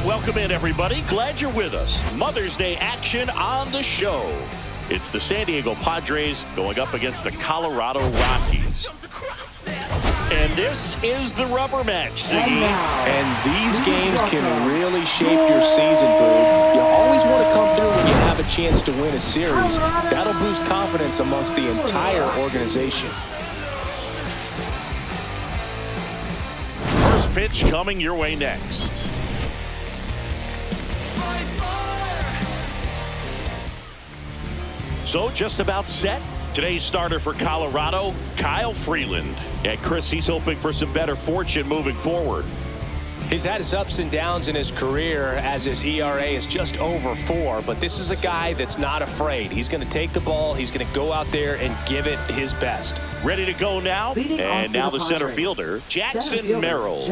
And welcome in, everybody. Glad you're with us. Mother's Day action on the show. It's the San Diego Padres going up against the Colorado Rockies. And this is the rubber match, Ziggy. And these games can really shape your season, Boog. You always want to come through when you have a chance to win a series. That'll boost confidence amongst the entire organization. First pitch coming your way next. So just about set. Today's starter for Colorado, Kyle Freeland. And Chris, he's hoping for some better fortune moving forward. He's had his ups and downs in his career as his ERA is just over 4. But this is a guy that's not afraid. He's going to take the ball. He's going to go out there and give it his best. Ready to go now. And now the center fielder, Jackson Merrill.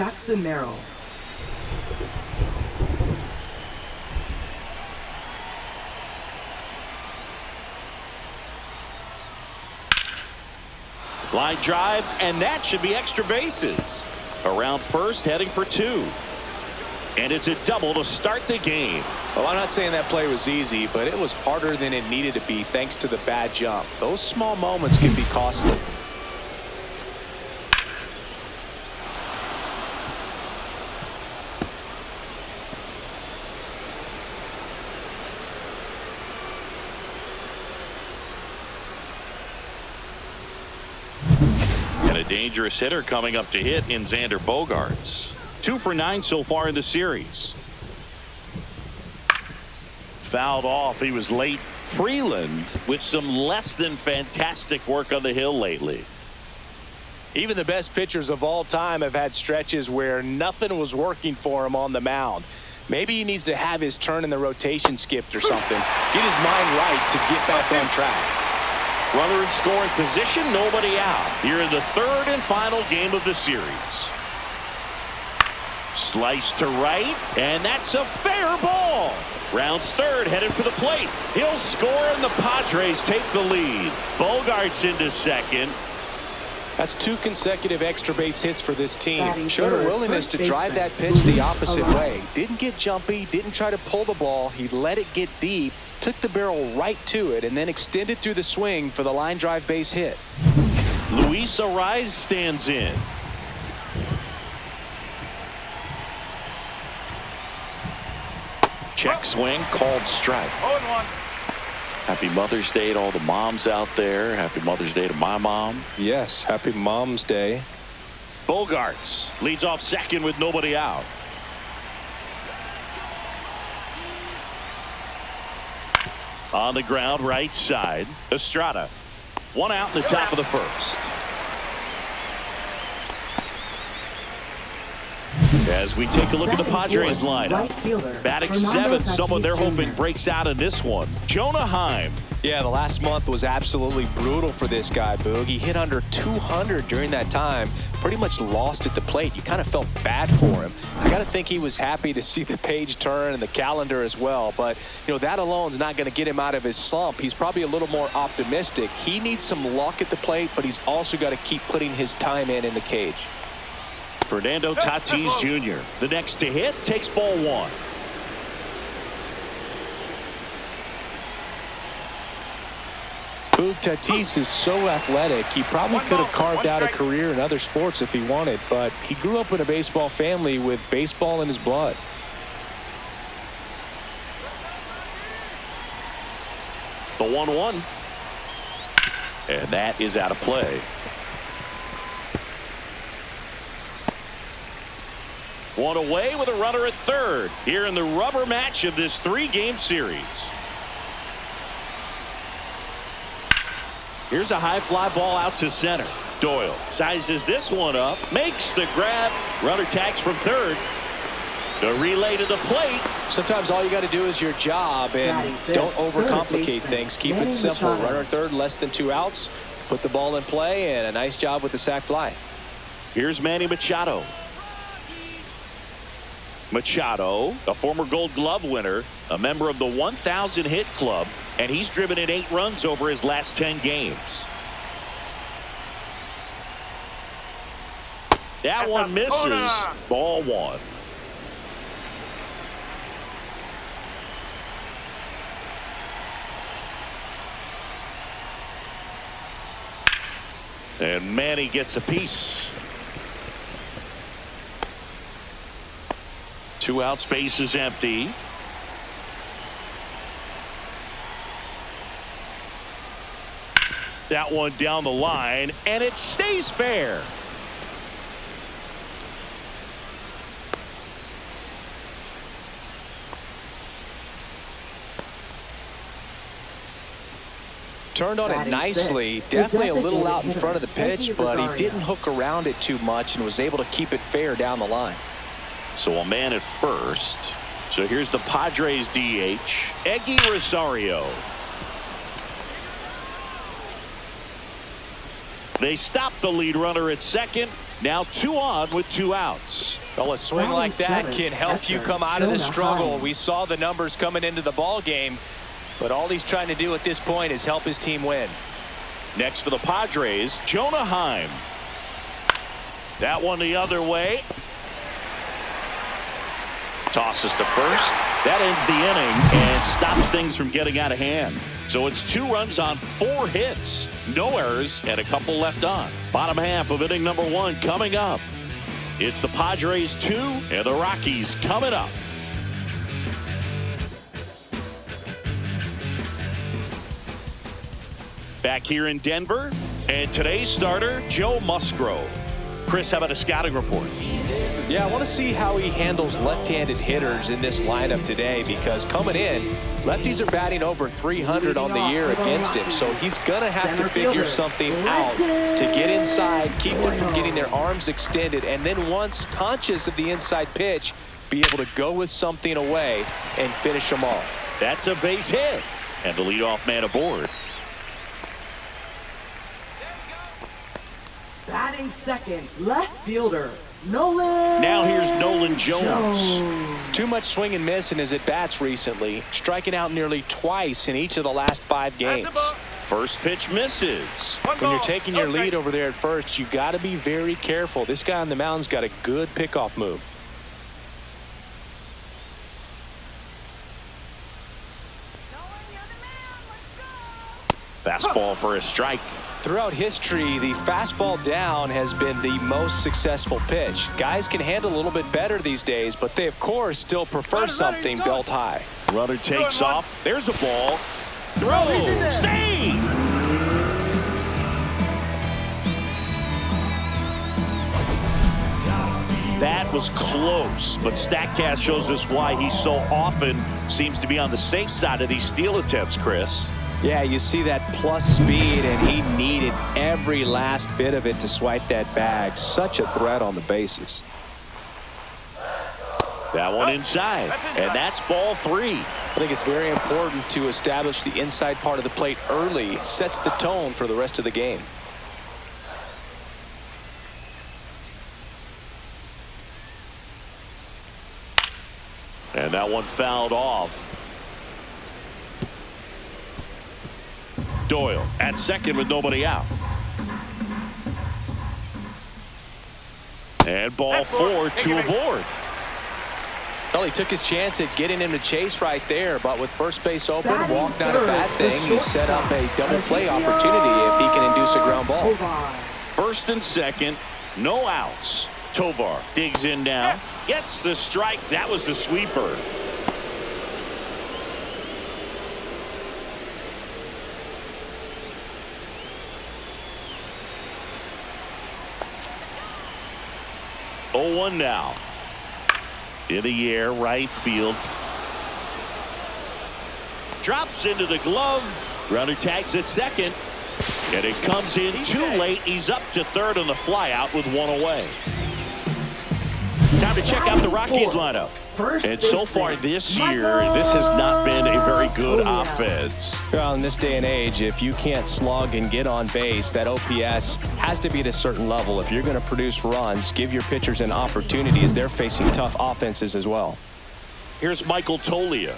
Line drive, and that should be extra bases. Around first, heading for 2. And it's a double to start the game. Well, I'm not saying that play was easy, but it was harder than it needed to be thanks to the bad jump. Those small moments can be costly. Dangerous hitter coming up to hit in Xander Bogaerts. 2 for 9 so far in the series. Fouled off. He was late. Freeland with some less than fantastic work on the hill lately. Even the best pitchers of all time have had stretches where nothing was working for him on the mound. Maybe he needs to have his turn in the rotation skipped or something. Get his mind right to get back on track. Runner in scoring position, nobody out. Here in the third and final game of the series. Slice to right, and that's a fair ball. Rounds third, headed for the plate. He'll score, and the Padres take the lead. Bogaerts into second. That's 2 consecutive extra base hits for this team. Showed a willingness to drive that pitch the opposite way. Didn't get jumpy, didn't try to pull the ball. He let it get deep, took the barrel right to it, and then extended through the swing for the line drive base hit. Luis Arraez stands in. Check swing, called strike. 0-1. Happy Mother's Day to all the moms out there. Happy Mother's Day to my mom. Yes, happy Mom's Day. Bogaerts leads off second with nobody out. On the ground, right side. Estrada. 1 out in the top of the first. As we take a look at the Padres lineup. Batting 7th, someone they're hoping breaks out in this one. Jonah Heim. Yeah, the last month was absolutely brutal for this guy, Boog. He hit under 200 during that time. Pretty much lost at the plate. You kind of felt bad for him. I got to think he was happy to see the page turn and the calendar as well. But, you know, that alone is not going to get him out of his slump. He's probably a little more optimistic. He needs some luck at the plate, but he's also got to keep putting his time in the cage. Fernando Tatis Jr. The next to hit takes ball 1. Boog, Tatis is so athletic. He probably could have carved out a career in other sports if he wanted, but he grew up in a baseball family with baseball in his blood. The 1-1. And that is out of play. One away with a runner at third here in the rubber match of this 3-game series. Here's a high fly ball out to center. Doyle sizes this one up, makes the grab. Runner tags from third. The relay to the plate. Sometimes all you got to do is your job and don't overcomplicate things. Keep it simple. Runner at third, less than 2 outs. Put the ball in play, and a nice job with the sac fly. Here's Manny Machado. Machado, a former Gold Glove winner, a member of the 1,000 hit club, and he's driven in 8 runs over his last 10 games. That one misses. Ball 1. And Manny gets a piece. 2 outs, base is empty. That one down the line, and it stays fair. Turned on it nicely. Definitely a little out in front of the pitch, but he didn't hook around it too much and was able to keep it fair down the line. So a man at first. So here's the Padres DH, Elly Rosario. They stop the lead runner at second. Now 2 on with 2 outs. Well, a swing like that can help you come out of the struggle. We saw the numbers coming into the ball game, but all he's trying to do at this point is help his team win. Next for the Padres, Jonah Heim. That one the other way. Tosses to first. That ends the inning and stops things from getting out of hand. So it's 2 runs on 4 hits. No errors and a couple left on. Bottom half of inning number 1 coming up. It's the Padres 2 and the Rockies coming up. Back here in Denver, and today's starter, Joe Musgrove. Chris, how about a scouting report? Yeah, I want to see how he handles left-handed hitters in this lineup today, because coming in, lefties are batting over 300 on the year against him, so he's going to have to figure something out to get inside, keep them from getting their arms extended, and then once conscious of the inside pitch, be able to go with something away and finish them off. That's a base hit, and the leadoff man aboard. Batting second, left fielder, Nolan. Now here's Nolan Jones. Too much swing and miss in his at-bats recently, striking out nearly twice in each of the last 5 games. First pitch misses. When you're taking your lead over there at first, you got to be very careful. This guy on the mound's got a good pickoff move. Fastball for a strike. Throughout history, the fastball down has been the most successful pitch. Guys can handle a little bit better these days, but they, of course, still prefer something belt high. Runner takes off. There's a ball. Throw. Save. That was close, but StatCast shows us why he so often seems to be on the safe side of these steal attempts, Chris. Yeah, you see that plus speed, and he needed every last bit of it to swipe that bag. Such a threat on the bases. That one inside, and that's ball 3. I think it's very important to establish the inside part of the plate early. It sets the tone for the rest of the game. And that one fouled off. Doyle at second with nobody out. And ball 4, 2 aboard. Well, he took his chance at getting him to chase right there, but with first base open, walk not a bad thing. He set up a double play opportunity if he can induce a ground ball. First and second, no outs. Tovar digs in now, gets the strike. That was the sweeper. Oh, 1 now. In the air, right field. Drops into the glove. Runner tags at second. And it comes in too late. He's up to third on the flyout with 1 away. Time to check out the Rockies lineup. And so far this year, this has not been a very good offense. Well, in this day and age, if you can't slug and get on base, that OPS has to be at a certain level. If you're going to produce runs, give your pitchers an opportunity as they're facing tough offenses as well. Here's Michael Toglia.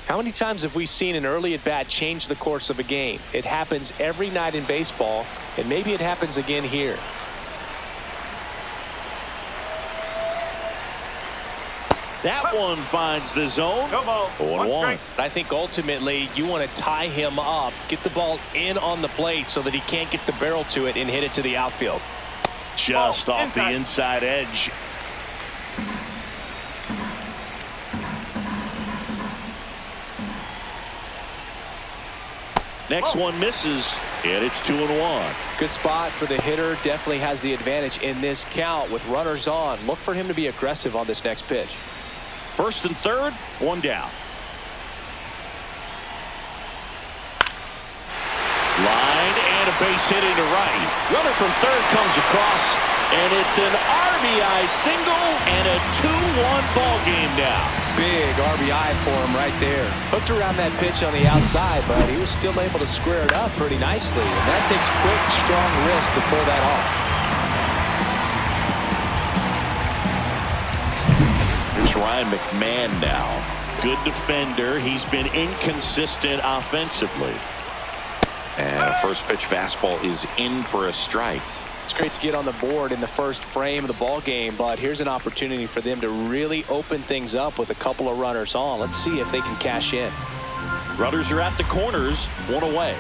How many times have we seen an early at-bat change the course of a game? It happens every night in baseball, and maybe it happens again here. That one finds the zone. 0-1. I think ultimately you want to tie him up, get the ball in on the plate so that he can't get the barrel to it and hit it to the outfield. Just off the inside edge. Next one misses, and it's 2-1. Good spot for the hitter. Definitely has the advantage in this count with runners on. Look for him to be aggressive on this next pitch. First and third, one down. Line and a base hit into right. Runner from third comes across, and it's an RBI single and a 2-1 ball game now. Big RBI for him right there. Hooked around that pitch on the outside, but he was still able to square it up pretty nicely. And that takes quick, strong wrist to pull that off. Here's Ryan McMahon now. Good defender. He's been inconsistent offensively. And a first pitch fastball is in for a strike. It's great to get on the board in the first frame of the ball game, but here's an opportunity for them to really open things up with a couple of runners on. Let's see if they can cash in. Runners are at the corners, one away.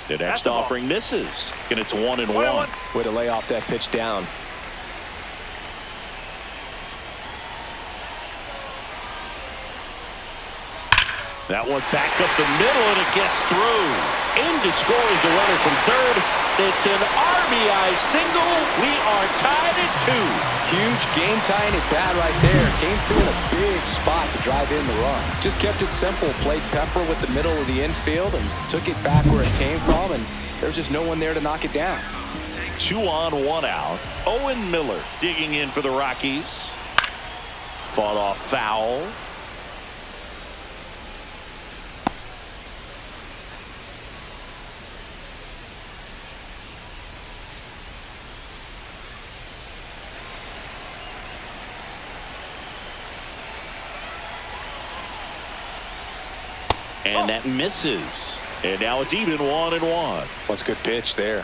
The next offering misses, and it's 1-1. Way to lay off that pitch down. That one back up the middle, and it gets through. In to score is the runner from third. It's an RBI single. We are tied at 2. Huge game-tying at bat right there. Came through in a big spot to drive in the run. Just kept it simple. Played pepper with the middle of the infield and took it back where it came from, and there's just no one there to knock it down. 2 on, 1 out. Owen Miller digging in for the Rockies. Fought off foul. And that misses. And now it's even 1-1. What's a good pitch there.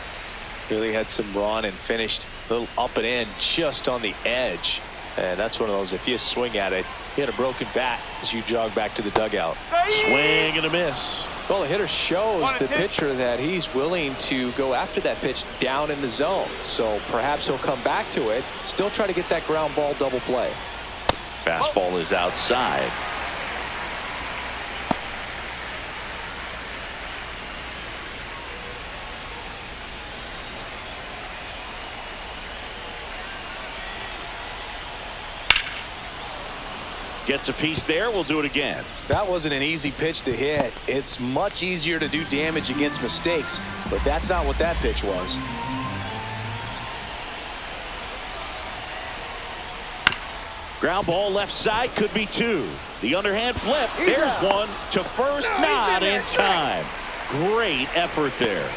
Really had some run and finished a little up and in just on the edge. And that's one of those, if you swing at it, you had a broken bat as you jog back to the dugout. Swing and a miss. Well, the hitter shows the pitcher that he's willing to go after that pitch down in the zone. So perhaps he'll come back to it, still try to get that ground ball double play. Fastball is outside. Gets a piece there. We'll do it again. That wasn't an easy pitch to hit. It's much easier to do damage against mistakes, but that's not what that pitch was. Ground ball left side, could be 2. The underhand flip. There's one to first, not in time. Great effort there.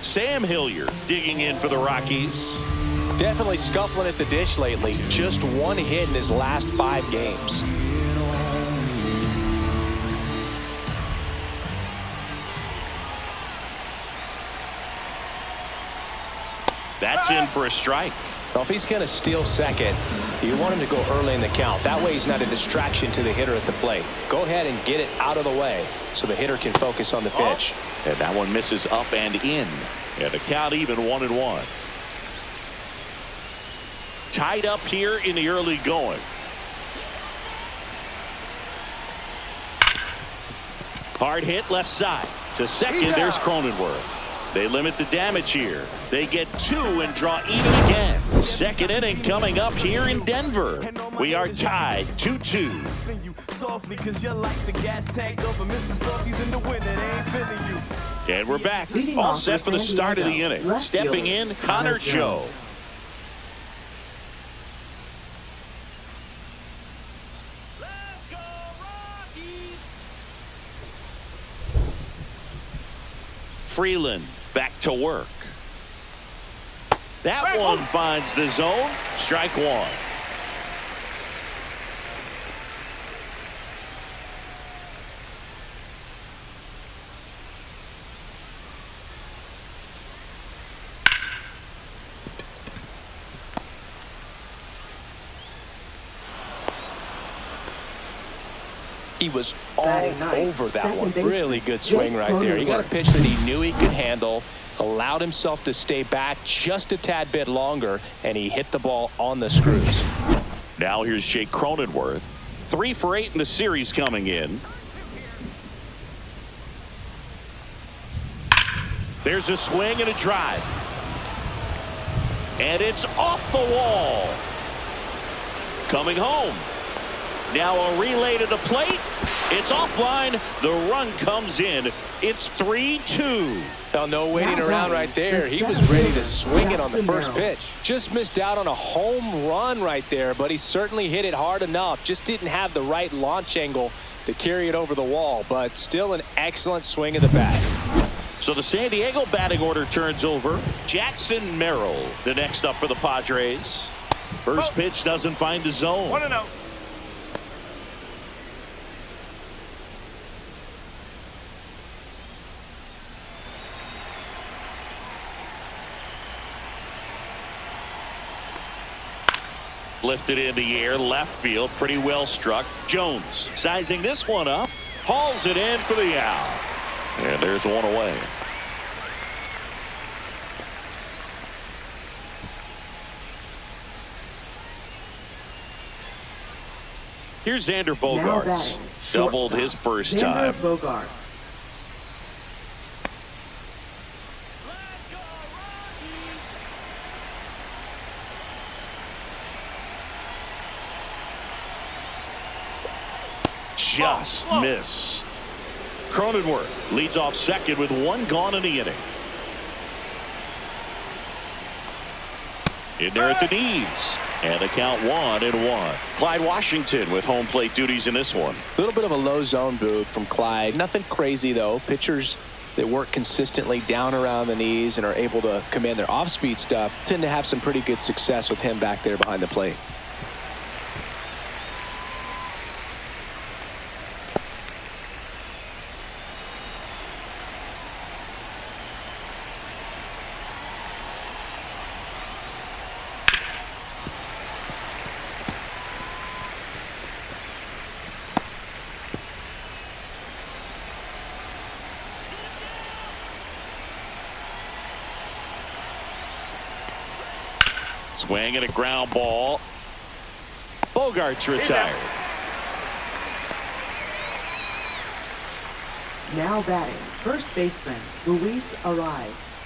Sam Hilliard digging in for the Rockies. Definitely scuffling at the dish lately. Just 1 hit in his last 5 games. That's in for a strike. Well, if he's going to steal second, you want him to go early in the count. That way he's not a distraction to the hitter at the plate. Go ahead and get it out of the way so the hitter can focus on the pitch. And that one misses up and in. And the count even 1-1. Tied up here in the early going. Hard hit left side. To second, there's Cronenworth. They limit the damage here. They get 2 and draw even again. Second inning coming up here in Denver. We are tied 2-2. And we're back. All set for the start of the inning. Stepping in, Connor Joe. Let's go, Rockies! Freeland back to work. That one finds the zone. Strike 1. He was all Batting ninth, over that second one. baseman, Really good swing Jake right there. He got a Cronenworth. pitch that he knew he could handle, allowed himself to stay back just a tad bit longer, and he hit the ball on the screws. Now here's Jake Cronenworth. 3 for 8 in the series coming in. There's a swing and a drive. And it's off the wall. Coming home. Now a relay to the plate. It's offline. The run comes in. It's 3-2. Now, no waiting around right there. He was ready to swing it on the first pitch. Just missed out on a home run right there, but he certainly hit it hard enough. Just didn't have the right launch angle to carry it over the wall, but still an excellent swing of the bat. So the San Diego batting order turns over. Jackson Merrill, the next up for the Padres. First pitch doesn't find the zone. 1-0. Lifted in the air, left field, pretty well struck. Jones sizing this one up, hauls it in for the out. And there's one away. Here's Xander Now Bogaerts. batting, Doubled shortstop, his first Xander time. Bogaerts. Let's go, Rockies. Just missed. Cronenworth leads off second with 1 gone in the inning. In there at the knees. And the count 1-1. Clyde Washington with home plate duties in this one. A little bit of a low zone boot from Clyde. Nothing crazy, though. Pitchers that work consistently down around the knees and are able to command their off-speed stuff tend to have some pretty good success with him back there behind the plate. Swing and a ground ball. Bogaerts retired. Now batting, first baseman, Luis Ariz.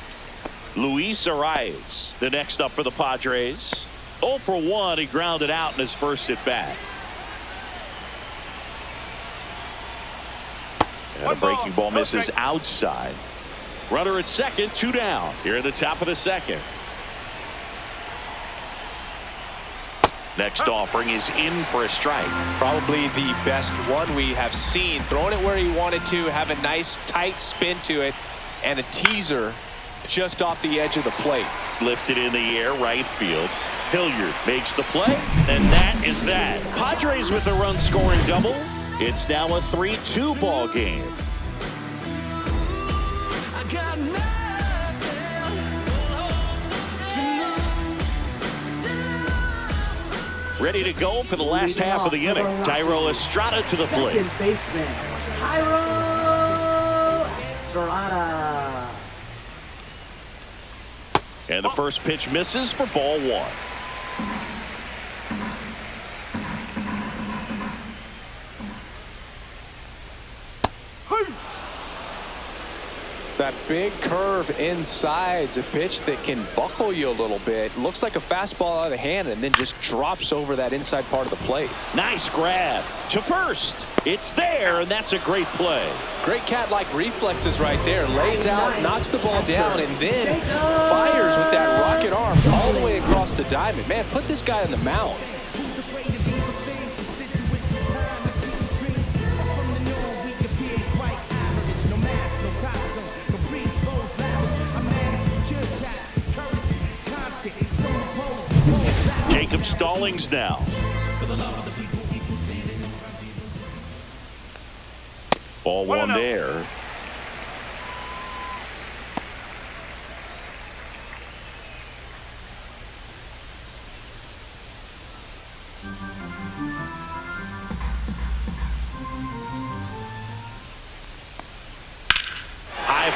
Luis Ariz, the next up for the Padres. 0 for 1, he grounded out in his first at bat. And a breaking ball misses outside. Runner at second, 2 down. Here at the top of the second. Next offering is in for a strike. Probably the best one we have seen. Throwing it where he wanted to, have a nice tight spin to it, and a teaser just off the edge of the plate. Lifted in the air, right field. Hilliard makes the play, and that is that. Padres with a run-scoring double. It's now a 3-2 ball game. Ready to go for the last half of the inning. Tyro Estrada to the plate. Second baseman, Tyro Estrada. And the first pitch misses for ball 1. That big curve inside's a pitch that can buckle you a little bit. Looks like a fastball out of the hand and then just drops over that inside part of the plate. Nice grab to first. It's there, and that's a great play. Great cat-like reflexes right there. Lays out, knocks the ball down, and then fires with that rocket arm all the way across the diamond. Man, put this guy on the mound. Jacob Stallings now. Ball 1 there.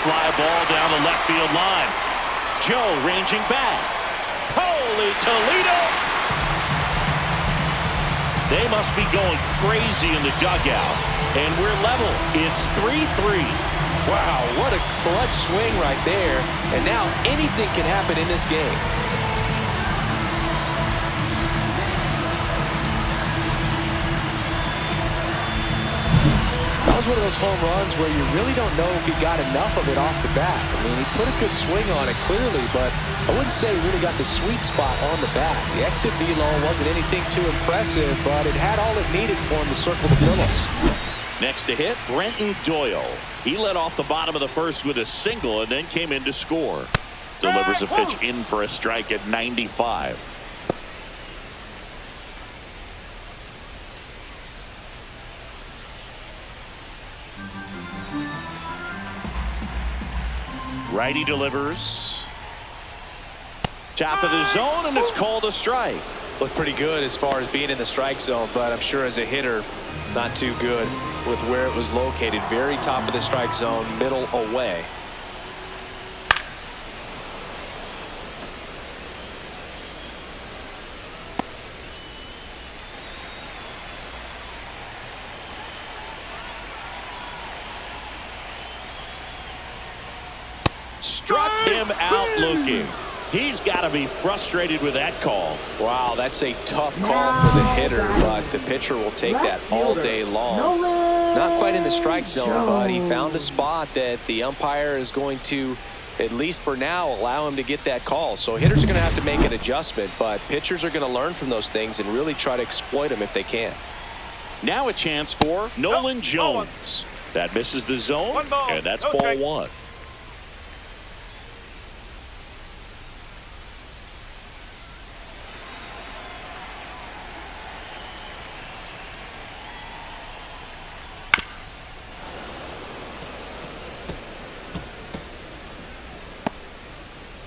fly ball down the left field line. Joe ranging back. Holy Toledo! They must be going crazy in the dugout. And we're level. It's 3-3. Wow, what a clutch swing right there. And now anything can happen in this game. That was one of those home runs where you really don't know if he got enough of it off the bat. I mean, he put a good swing on it clearly, but I wouldn't say he really got the sweet spot on the bat. The exit velo wasn't anything too impressive, but it had all it needed for him to circle the Bills. Next to hit, Brenton Doyle. He led off the bottom of the first with a single and then came in to score. Delivers a pitch in for a strike at 95. Righty delivers. Top of the zone, and it's called a strike. Looked pretty good as far as being in the strike zone, but I'm sure as a hitter, not too good with where it was located. Very top of the strike zone, middle away. Struck him out looking. He's got to be frustrated with that call. Wow, that's a tough call for the hitter, but the pitcher will take that all day long. Not quite in the strike zone, but he found a spot that the umpire is going to, at least for now, allow him to get that call. So hitters are going to have to make an adjustment, but pitchers are going to learn from those things and really try to exploit them if they can. Now a chance for Nolan Jones. That misses the zone, and that's ball one.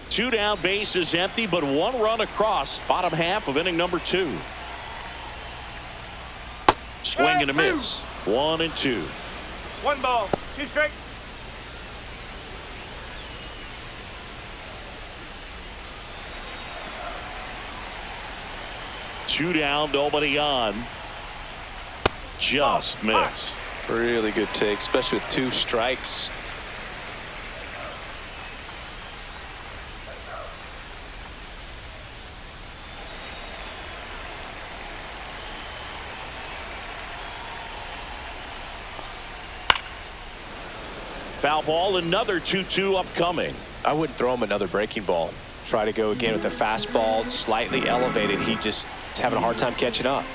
Two down, base is empty, but one run across. Bottom half of inning number 2. Swing and a miss. 1-2. 1 ball, 2 strike. Two down, nobody on. Just missed. Really good take, especially with 2 strikes. Foul ball, another 2-2 upcoming. I wouldn't throw him another breaking ball. Try to go again with the fastball, slightly elevated. He just is having a hard time catching up.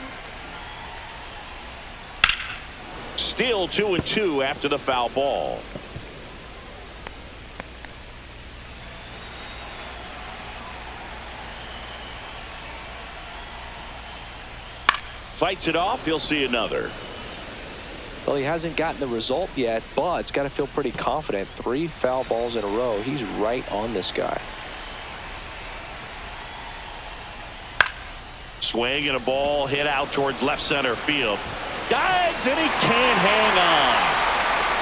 Still 2-2 after the foul ball. Fights it off. He'll see another. Well, he hasn't gotten the result yet, but it's got to feel pretty confident. 3 foul balls in a row. He's right on this guy. Swing and a ball hit out towards left center field. Dives and he can't hang on.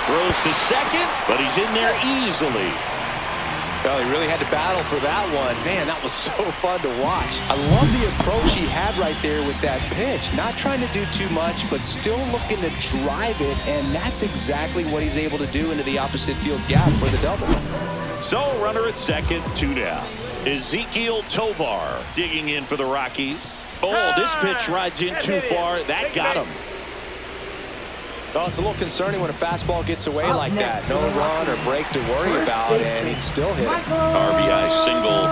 Throws to second, but he's in there easily. Well, he really had to battle for that one. Man, that was so fun to watch. I love the approach he had right there with that pitch. Not trying to do too much, but still looking to drive it, and that's exactly what he's able to do into the opposite field gap for the double. So, runner at second, 2 down. Ezekiel Tovar digging in for the Rockies. Oh, this pitch rides in too far. That got him. Well, it's a little concerning when a fastball gets away like that. No run or break to worry about, and he'd still hit it. RBI single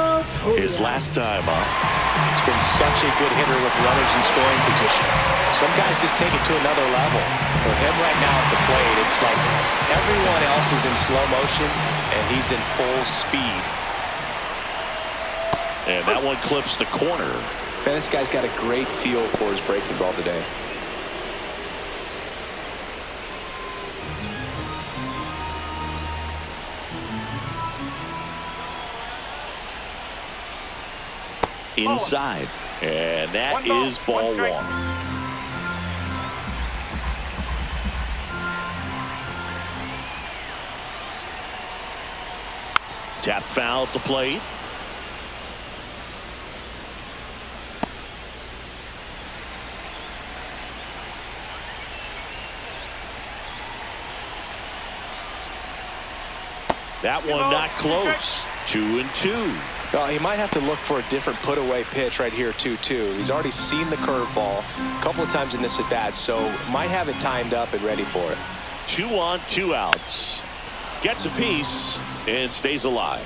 his last time up. He's been such a good hitter with runners in scoring position. Some guys just take it to another level. For him right now at the plate, it's like everyone else is in slow motion, and he's in full speed. And that one clips the corner. Man, this guy's got a great feel for his breaking ball today. Inside, and that is ball 1. Tap foul at the plate. That one not close. 2-2. Well, he might have to look for a different put-away pitch right here, 2-2. He's already seen the curveball a couple of times in this at-bat, so might have it timed up and ready for it. 2 on, 2 outs. Gets a piece and stays alive.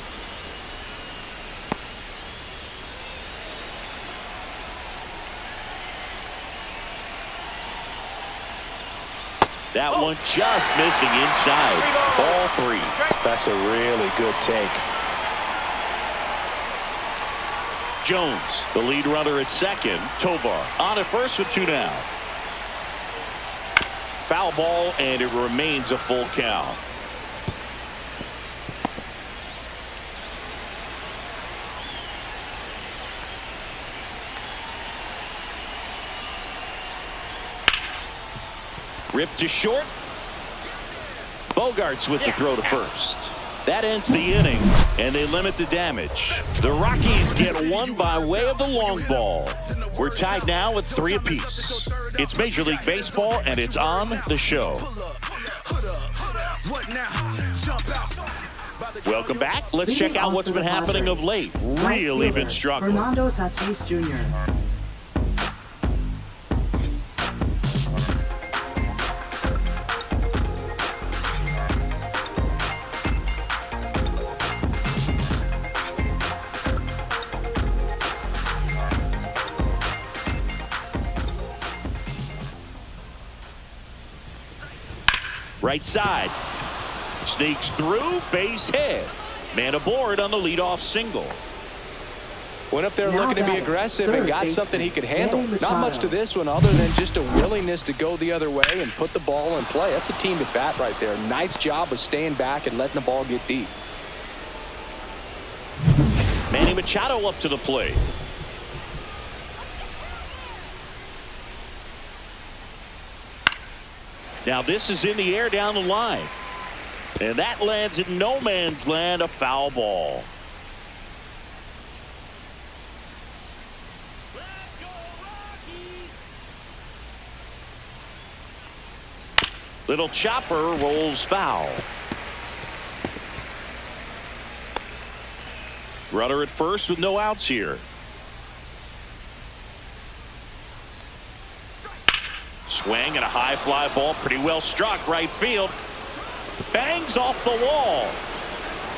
That one just missing inside. Ball 3. That's a really good take. Jones, the lead runner at second. Tovar on at first with 2 down. Foul ball, and it remains a full count. Ripped to short. Bogarts with the throw to first. That ends the inning, and they limit the damage. The Rockies get one by way of the long ball. We're tied now at 3 apiece. It's Major League Baseball, and it's on the show. Welcome back. Let's check out what's been happening of late. Really been struggling. Fernando Tatis Jr. Right side. Sneaks through, base hit. Man aboard on the leadoff single. Went up there Now looking to be batting, aggressive third and got baseman, something he could handle. Manny Not much Machado. to this one other than just a willingness to go the other way and put the ball in play. That's a team at bat right there. Nice job of staying back and letting the ball get deep. Manny Machado up to the plate. Now this is in the air down the line. And that lands in no man's land, a foul ball. Let's go Rockies! Little chopper rolls foul. Runner at first with no outs here. Swing and a high fly ball, pretty well struck right field. Bangs off the wall.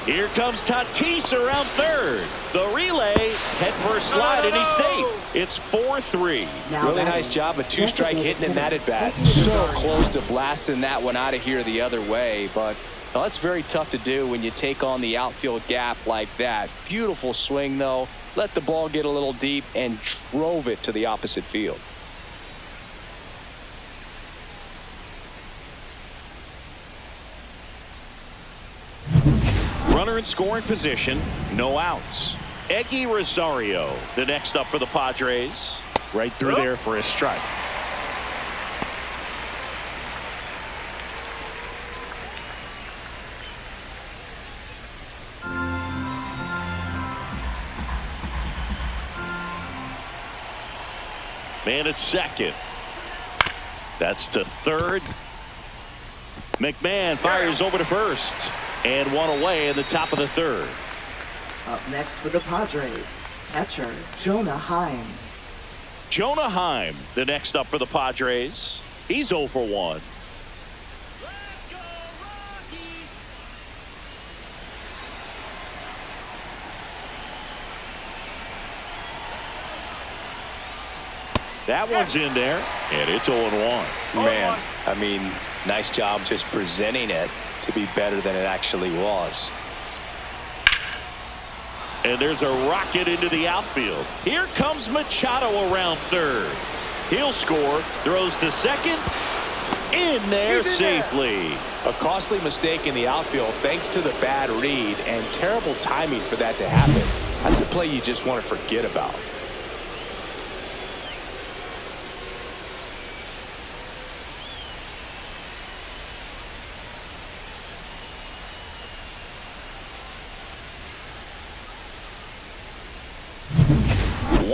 Here comes Tatis around third. The relay, head first slide, and he's safe. It's 4-3. Now Really batting, nice job, a two-strike designated hitting in that hitter, at bat. Ricky So Rosario. close to blasting that one out of here the other way, but well, that's very tough to do when you take on the outfield gap like that. Beautiful swing, though. Let the ball get a little deep and drove it to the opposite field. Runner in scoring position, no outs. Elly Rosario, the next up for the Padres. Right through there for a strike. Man at second. That's to third. McMahon fires over to first. And one away in the top of the third. Up next for the Padres, catcher Jonah Heim. Jonah Heim, the next up for the Padres. He's 0 for 1. Let's go Rockies! That one's in there, and it's 0-1. Man, I mean, nice job just presenting it to be better than it actually was. And there's a rocket into the outfield. Here comes Machado around third. He'll score, throws to second, in there safely. A costly mistake in the outfield thanks to the bad read and terrible timing for that to happen. That's a play you just want to forget about.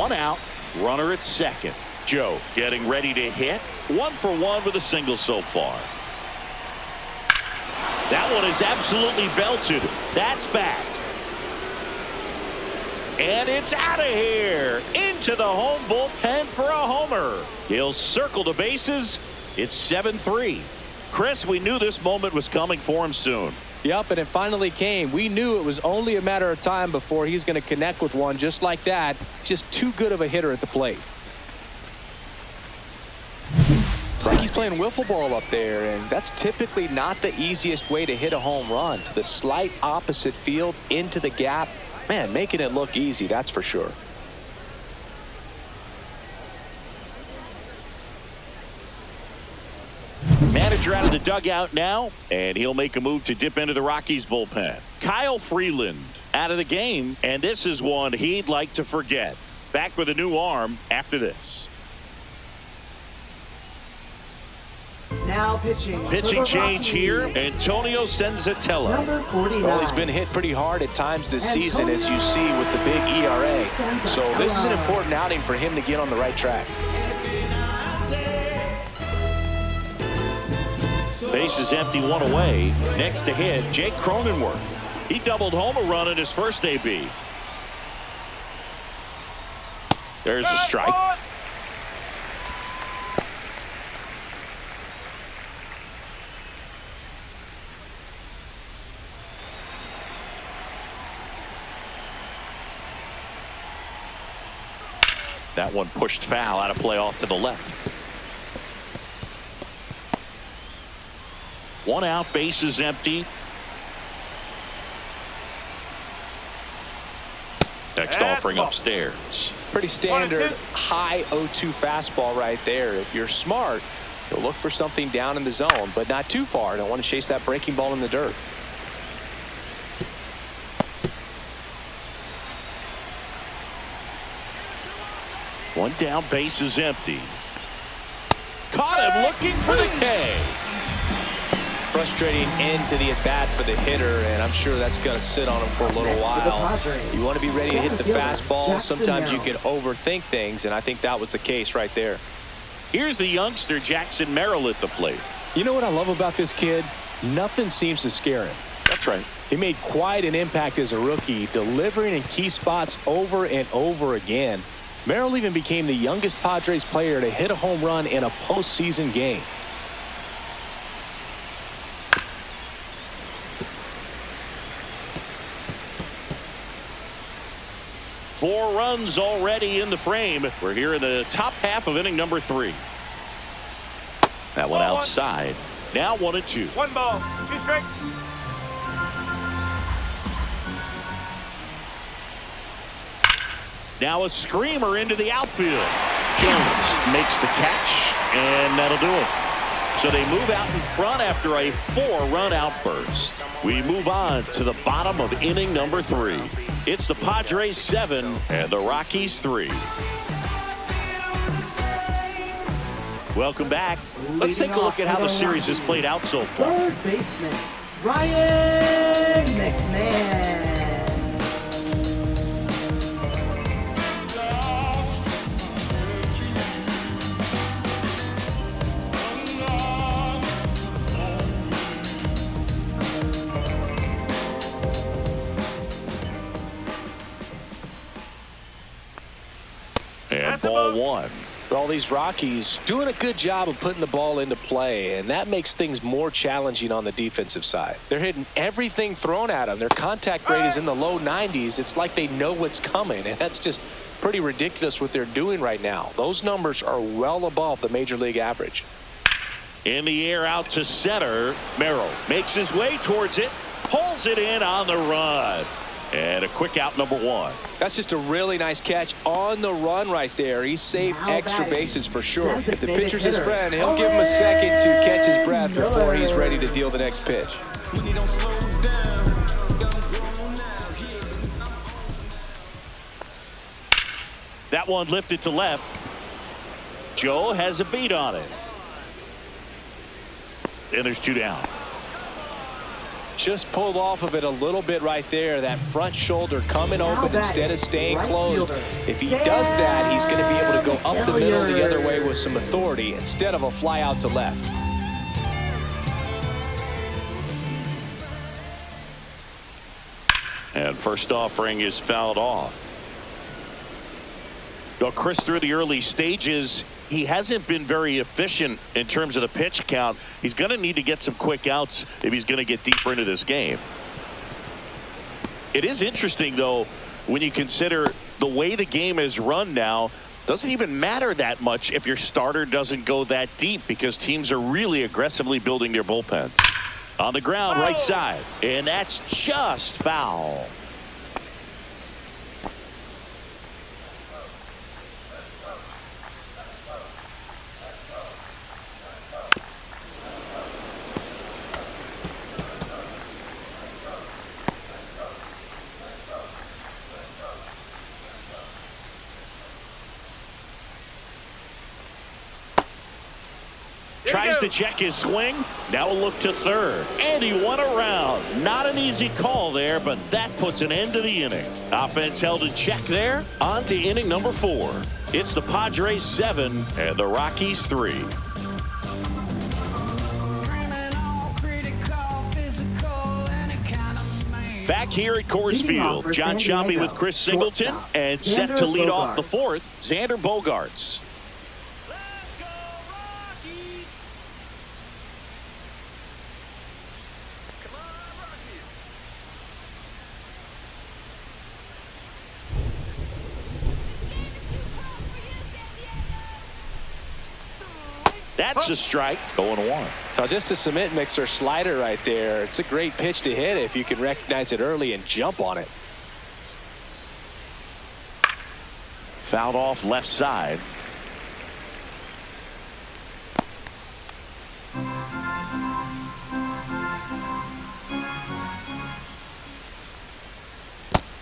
One out, runner at second. Joe getting ready to hit. 1 for 1 with a single so far. That one is absolutely belted. That's back. And it's out of here. Into the home bullpen for a homer. He'll circle the bases. It's 7-3. Chris, we knew this moment was coming for him soon. Yep, and it finally came. We knew it was only a matter of time before he's going to connect with one just like that. He's just too good of a hitter at the plate. It's like he's playing wiffle ball up there, and that's typically not the easiest way to hit a home run. To the slight opposite field, into the gap. Man, making it look easy, that's for sure. Manager out of the dugout now, and he'll make a move to dip into the Rockies bullpen. Kyle Freeland out of the game, and this is one he'd like to forget. Back with a new arm after this. Now pitching. Pitching change here. Antonio Senzatella. Number 49. Well, he's been hit pretty hard at times this season, as you see with the big ERA. So this is an important outing for him to get on the right track. Base is empty, 1 away. Next to hit, Jake Cronenworth. He doubled home a run in his first AB. There's a strike. That one pushed foul, out of play off to the left. 1 out, base is empty. Next offering upstairs. Pretty standard high 0-2 fastball right there. If you're smart, you'll look for something down in the zone, but not too far. Don't want to chase that breaking ball in the dirt. One down, base is empty. Caught him looking for the K. Frustrating end to the at-bat for the hitter, and I'm sure that's going to sit on him for a little while. You want to be ready to hit the fastball. Sometimes you can overthink things, and I think that was the case right there. Here's the youngster Jackson Merrill at the plate. You know what I love about this kid? Nothing seems to scare him. That's right. He made quite an impact as a rookie, delivering in key spots over and over again. Merrill even became the youngest Padres player to hit a home run in a postseason game. Four runs already in the frame. We're here in the top half of inning number 3. That one outside. Now 1-2. 1 ball, 2 strikes. Now a screamer into the outfield. Jones makes the catch, and that'll do it. So they move out in front after a 4-run outburst. We move on to the bottom of inning number 3. It's the Padres 7 and the Rockies 3. Welcome back. Let's take a look at how the series has played out so far. Third baseman, Ryan McMahon. And ball 1. All these Rockies doing a good job of putting the ball into play, and that makes things more challenging on the defensive side. They're hitting everything thrown at them. Their contact rate is in the low 90s. It's like they know what's coming, and that's just pretty ridiculous what they're doing right now. Those numbers are well above the major league average. In the air out to center. Merrill makes his way towards it. Pulls it in on the run. And a quick out, number 1. That's just a really nice catch on the run right there. He saved extra bases for sure. If the pitcher's his friend, he'll give him a second to catch his breath before he's ready to deal the next pitch. That one lifted to left. Joe has a beat on it. And there's 2 down. Just pulled off of it a little bit right there. That front shoulder coming open instead of staying closed. If he does that, he's going to be able to go up the middle the other way with some authority instead of a fly out to left. And first offering is fouled off. Well, Chris, through the early stages, he hasn't been very efficient in terms of the pitch count. He's going to need to get some quick outs if he's going to get deeper into this game. It is interesting, though, when you consider the way the game is run now. Doesn't even matter that much if your starter doesn't go that deep, because teams are really aggressively building their bullpens. On the ground, right side, and that's just foul. Tries to check his swing. Now a look to third. And he won around. Not an easy call there, but that puts an end to the inning. Offense held in check there. On to inning number 4. It's the Padres 7 and the Rockies 3. Back here at Coors Field, John Sciambi with Chris Singleton, and set to lead off the 4th, Xander Bogaerts. That's a strike. 0-1. Now, just a cement mixer slider right there. It's a great pitch to hit if you can recognize it early and jump on it. Fouled off left side.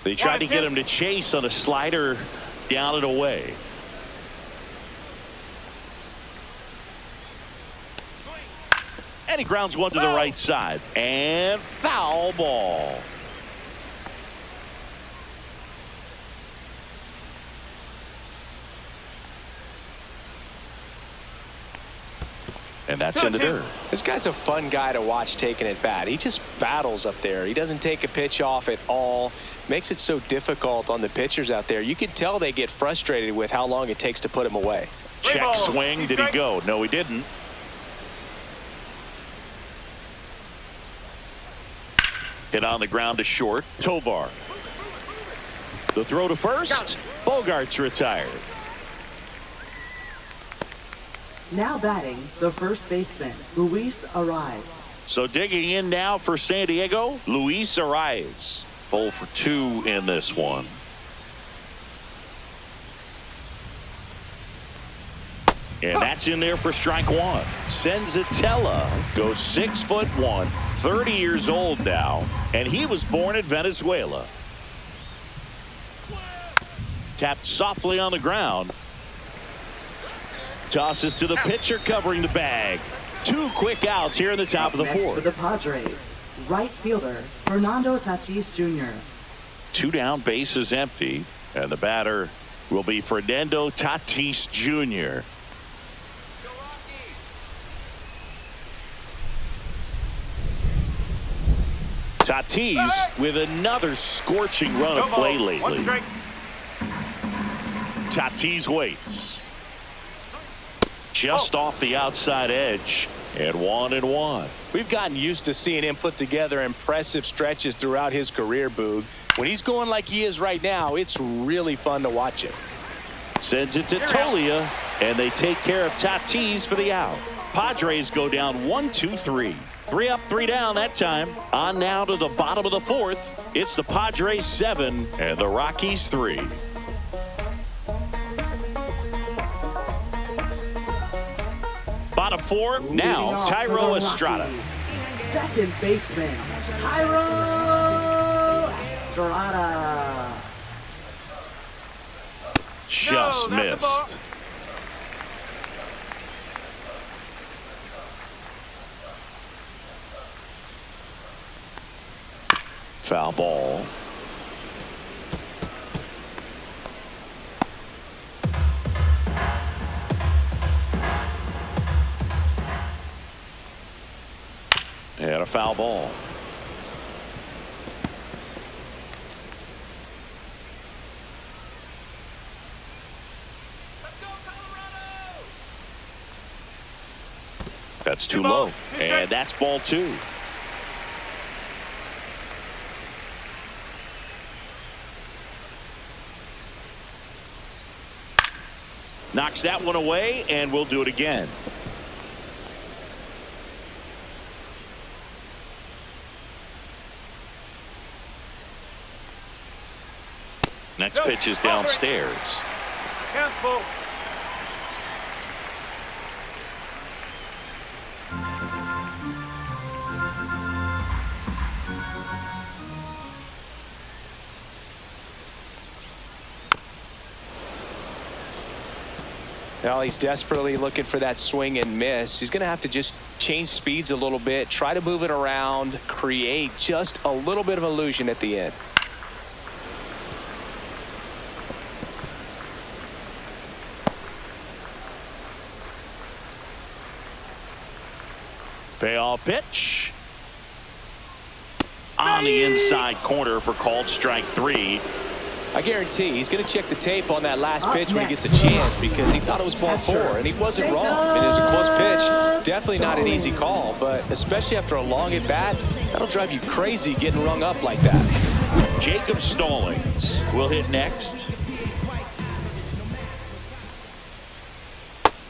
They tried to get him to chase on a slider down and away. And he grounds one to the right side. And foul ball. And that's in the dirt. This guy's a fun guy to watch taking at bat. He just battles up there. He doesn't take a pitch off at all. Makes it so difficult on the pitchers out there. You can tell they get frustrated with how long it takes to put him away. Check swing. Did he go? No, he didn't. Hit on the ground to short. Tovar. The throw to first. Bogaerts retired. Now batting, the first baseman, Luis Arraez. So digging in now for San Diego, Luis Arraez. 0 for 2 in this one. And that's in there for strike 1. Senzatella goes 6'1", 30 years old now, and he was born in Venezuela. Tapped softly on the ground. Tosses to the pitcher covering the bag. 2 quick outs here in the top of the 4th. Next for the Padres, right fielder, Fernando Tatis Jr. 2 down, bases empty, and the batter will be Fernando Tatis Jr. Tatis with another scorching run of play lately. Tatis waits. Just off the outside edge, and 1-1. We've gotten used to seeing him put together impressive stretches throughout his career, Boog. When he's going like he is right now, it's really fun to watch him. Sends it to Tolia, and they take care of Tatis for the out. Padres go down 1-2-3. 3 up, 3 down that time. On now to the bottom of the 4th. It's the Padres 7 and the Rockies 3. Bottom 4 now, Thairo Estrada. Second baseman, Thairo Estrada. Just missed. Foul ball. And a foul ball. That's too low. And that's ball 2. Knocks that one away, and we'll do it again. Next pitch is downstairs. Careful. Well, he's desperately looking for that swing and miss. He's going to have to just change speeds a little bit, try to move it around, create just a little bit of illusion at the end. Payoff pitch. On the inside corner for called strike 3. I guarantee he's going to check the tape on that last pitch when he gets a chance, because he thought it was ball 4, and he wasn't wrong. I mean, it was a close pitch. Definitely not an easy call, but especially after a long at bat, that'll drive you crazy getting rung up like that. Jacob Stallings will hit next.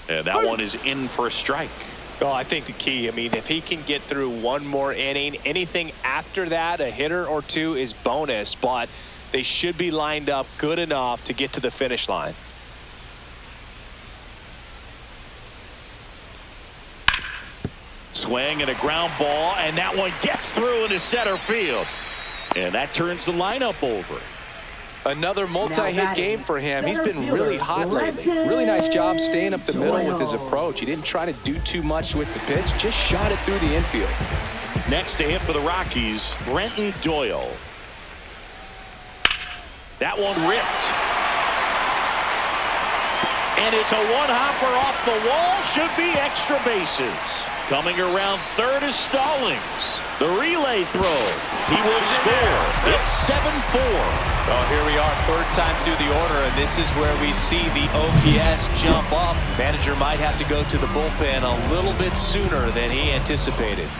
And that one is in for a strike. Oh, I think the key, I mean, if he can get through one more inning, anything after that, a hitter or 2 is bonus, but they should be lined up good enough to get to the finish line. Swing and a ground ball, and that one gets through into center field. And that turns the lineup over. Another multi-hit game for him. He's been really hot lately. Really nice job staying up the middle with his approach. He didn't try to do too much with the pitch, just shot it through the infield. Next to hit for the Rockies, Brenton Doyle. That one ripped. And it's a one-hopper off the wall. Should be extra bases. Coming around third is Stallings. The relay throw. He will score. It's 7-4. Well, here we are, third time through the order, and this is where we see the OPS jump up. Manager might have to go to the bullpen a little bit sooner than he anticipated.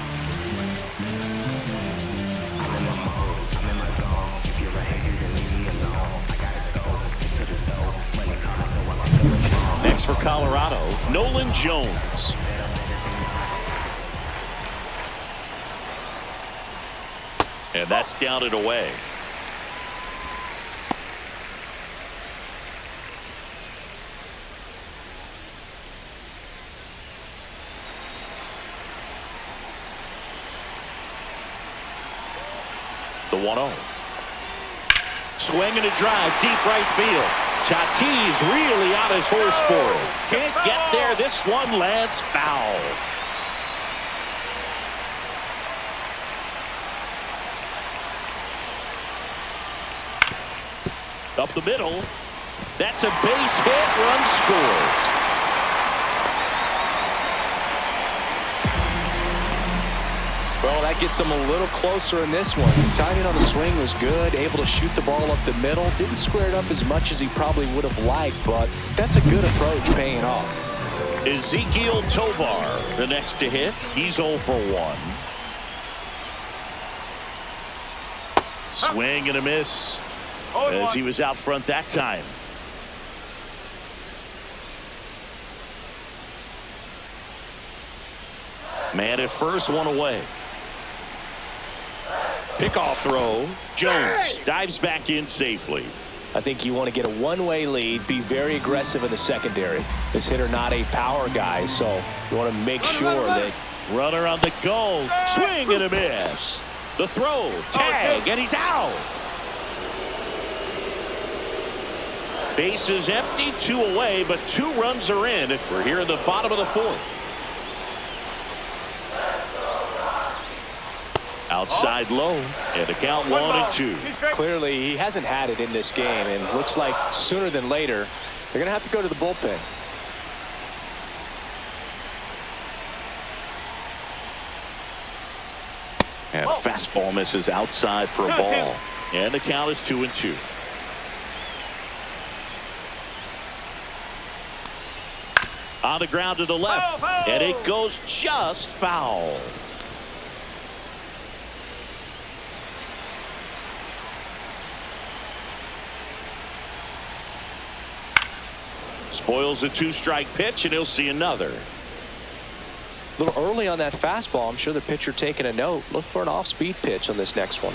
Next for Colorado, Nolan Jones. And that's down and away. The 1-0. Swing and a drive, deep right field. Tatis really on his horse for it. Can't get there. This one lands foul. Up the middle. That's a base hit. Run scores. Well, that gets him a little closer in this one. Timing on the swing was good, able to shoot the ball up the middle. Didn't square it up as much as he probably would have liked, but that's a good approach paying off. Ezekiel Tovar, the next to hit. He's 0 for 1. Swing and a miss as he was out front that time. Man at first, one away. Pickoff throw. Jones dives back in safely. I think you want to get a one-way lead, be very aggressive in the secondary. This hitter not a power guy, so you want to make sure that... Runner on the go. Swing and a miss. The throw. Tag, and he's out. Base is empty, 2 away, but 2 runs are in. We're here in the bottom of the 4th. Outside low, and the count 1-2. Clearly, he hasn't had it in this game, and looks like sooner than later, they're going to have to go to the bullpen. And a fastball misses outside for a ball. And the count is 2-2. On the ground to the left, and it goes just foul. Spoils a 2-strike pitch, and he'll see another. A little early on that fastball. I'm sure the pitcher taking a note. Look for an off-speed pitch on this next one.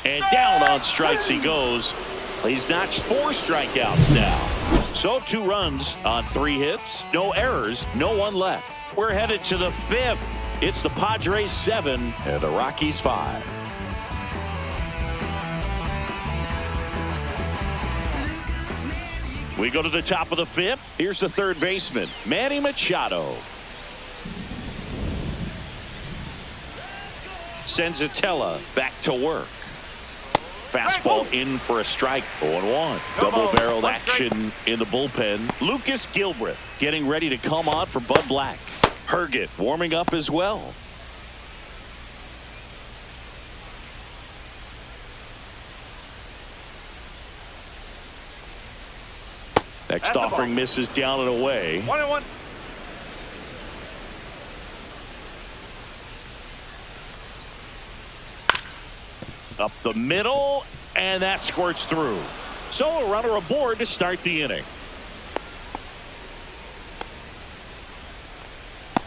And down on strikes he goes. He's notched 4 strikeouts now. So 2 runs on 3 hits. No errors. No one left. We're headed to the 5th. It's the Padres 7 and the Rockies 5. We go to the top of the 5th. Here's the third baseman, Manny Machado. Senzatella back to work. Fastball in for a strike. 0-1. Double-barreled action in the bullpen. Lucas Gilbreth getting ready to come on for Bud Black. Herget warming up as well. Next offering misses down and away. 1-1. Up the middle, and that squirts through. So a runner aboard to start the inning.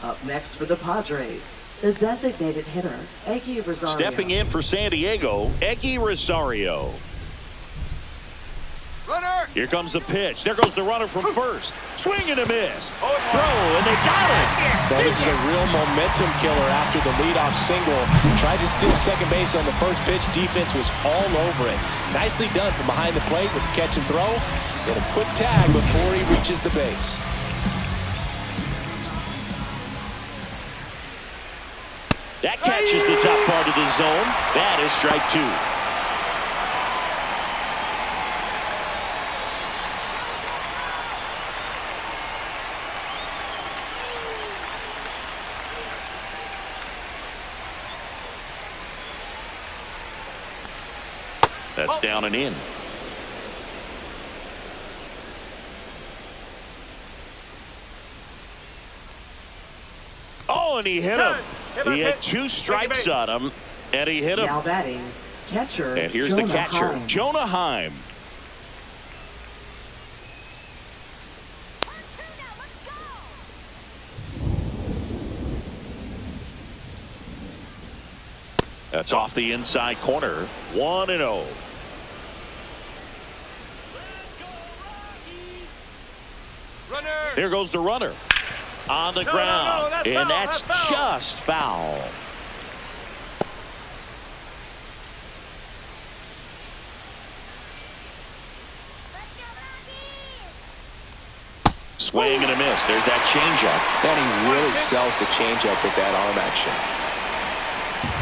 Up next for the Padres, the designated hitter, Elly Rosario. Stepping in for San Diego, Elly Rosario. Runner. Here comes the pitch. There goes the runner from first. Swing and a miss. Throw, and they got it. Now, this is a real momentum killer after the leadoff single. Tried to steal second base on the first pitch. Defense was all over it. Nicely done from behind the plate with the catch and throw. And a quick tag before he reaches the base. That catches the top part of the zone. That is strike 2. That's down and in. Oh, and he hit him. He had 2 strikes on him, and he hit him. Now batting, catcher. And here's the catcher, Heim. Jonah Heim. That's off the inside corner. 1-0. Let's go, Rockies! Runner. There goes the runner on the ground, that's and foul, that's that's foul. just foul. Swing and a miss. There's that changeup. And he really sells the changeup with that arm action.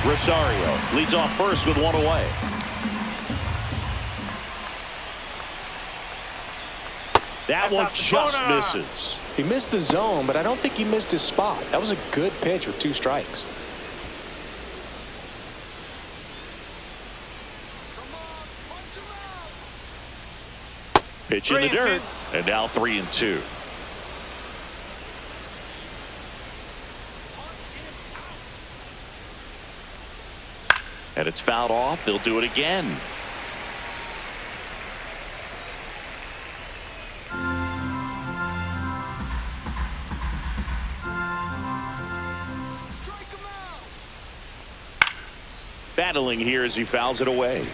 Rosario leads off first with 1 away. That one just misses. He missed the zone, but I don't think he missed his spot. That was a good pitch with 2 strikes. Pitch in the dirt, and now 3-2. And it's fouled off. They'll do it again. Battling here as he fouls it away.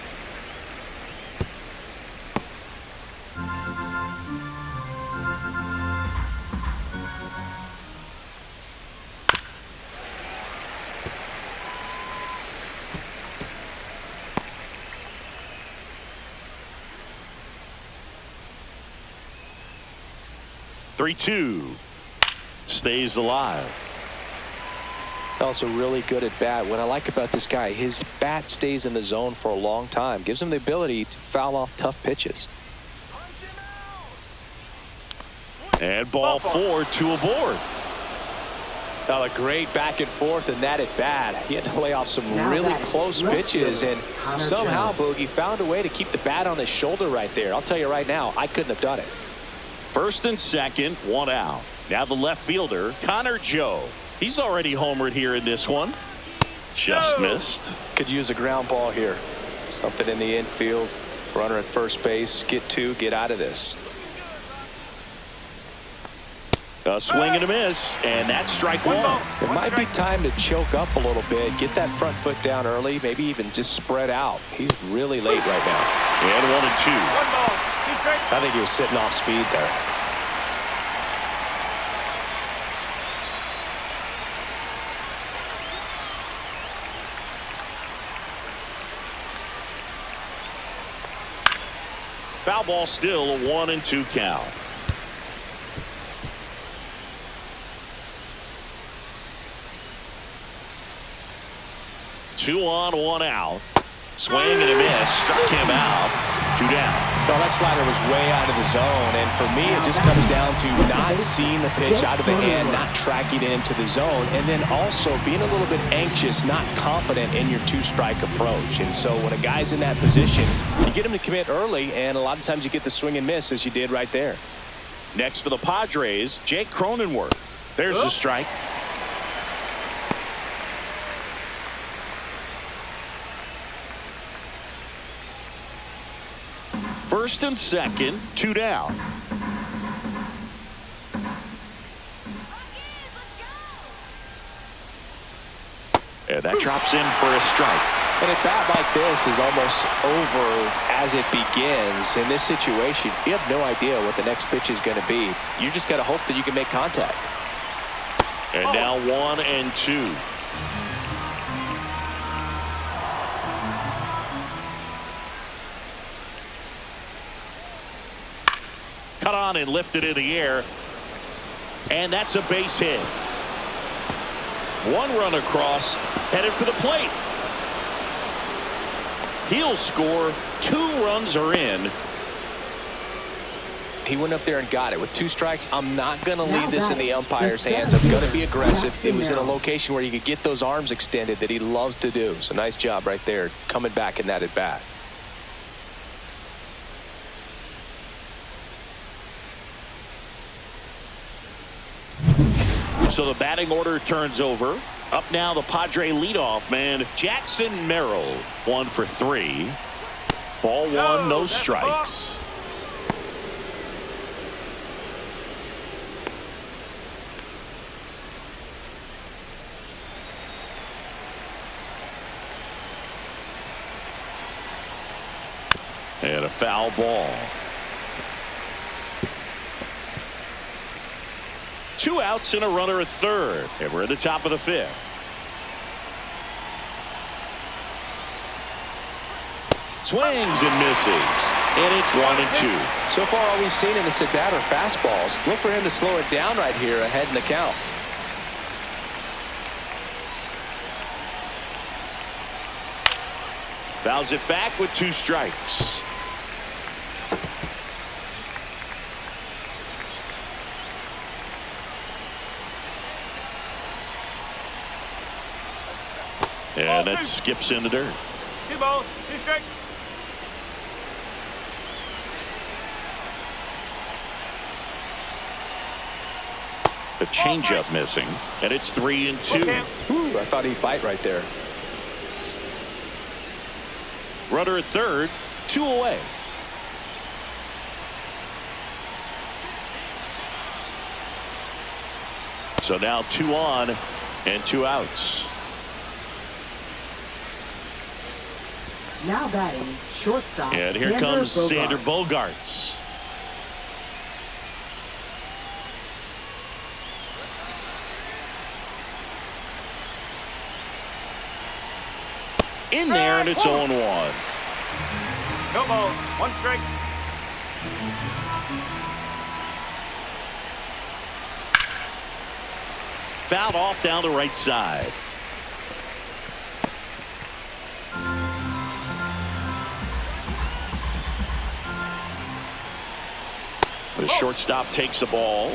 stays alive. Also really good at bat. What I like about this guy, his bat stays in the zone for a long time. Gives him the ability to foul off tough pitches. And ball 4, 2 aboard. A great back and forth in that at bat. He had to lay off some really close pitches, and somehow Boogie found a way to keep the bat on his shoulder right there. I'll tell you right now, I couldn't have done it. First and second, 1 out. Now the left fielder, Connor Joe. He's already homered here in this one. Just missed. Could use a ground ball here. Something in the infield. Runner at first base. Get 2, get out of this. A swing and a miss, and that's strike 1. It might be time to choke up a little bit. Get that front foot down early. Maybe even just spread out. He's really late right now. And 1 and 2. I think he was sitting off speed there. Foul ball still, a 1 and 2 count. Two on, 1 out. Swing and a miss. Struck him out. 2 down. Well, that slider was way out of the zone, and for me it just comes down to not seeing the pitch out of the hand, not tracking it into the zone, and then also being a little bit anxious, not confident in your 2-strike approach. And so when a guy's in that position, you get him to commit early, and a lot of times you get the swing and miss as you did right there. Next for the Padres, Jake Cronenworth. There's the strike. First and second, 2 down. And that drops in for a strike. And a bat like this is almost over as it begins. In this situation, you have no idea what the next pitch is going to be. You just got to hope that you can make contact. And now 1 and 2. Cut on and lifted in the air. And that's a base hit. 1 run across, headed for the plate. He'll score. 2 runs are in. He went up there and got it. With 2 strikes, I'm not going to leave this in the umpire's hands. I'm going to be aggressive. It was in a location where you could get those arms extended that he loves to do. So nice job right there, coming back in that at bat. So the batting order turns over. Up now the Padre leadoff man, Jackson Merrill. 1 for 3. Ball 1, no strikes. And a foul ball. 2 outs and a runner at third. And we're at the top of the 5th. Swings and misses. And it's 1 and 2. So far all we've seen in this at bat are fastballs. Look for him to slow it down right here ahead in the count. Fouls it back with 2 strikes. And that skips in the dirt. 2 balls, 2 strikes. A changeup missing, and it's 3 and 2. Ooh, I thought he'd bite right there. Runner at third, 2 away. So now 2 on and 2 outs. Now batting, shortstop. And here comes Xander Bogaerts. In there, and it's 0-1. No ball, 1 strike. fouled off down the right side. The shortstop takes the ball.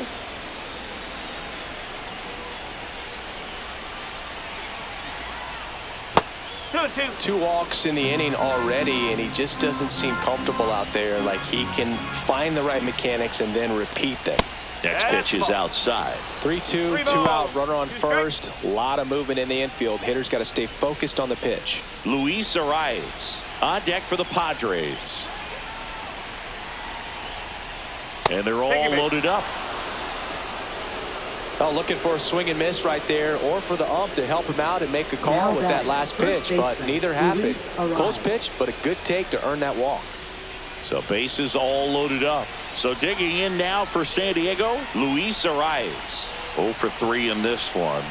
Two walks in the inning already, and he just doesn't seem comfortable out there. Like he can find the right mechanics and then repeat them. Next pitch is outside. 3-2, 2 out, runner on first. A lot of movement in the infield. Hitter's got to stay focused on the pitch. Luis Arias on deck for the Padres. And they're all loaded up. Oh, looking for a swing and miss right there, or for the ump to help him out and make a call with that last pitch, but neither happened. Close pitch, but a good take to earn that walk. So bases all loaded up. So digging in now for San Diego, Luis Arias. 0 for 3 in this one.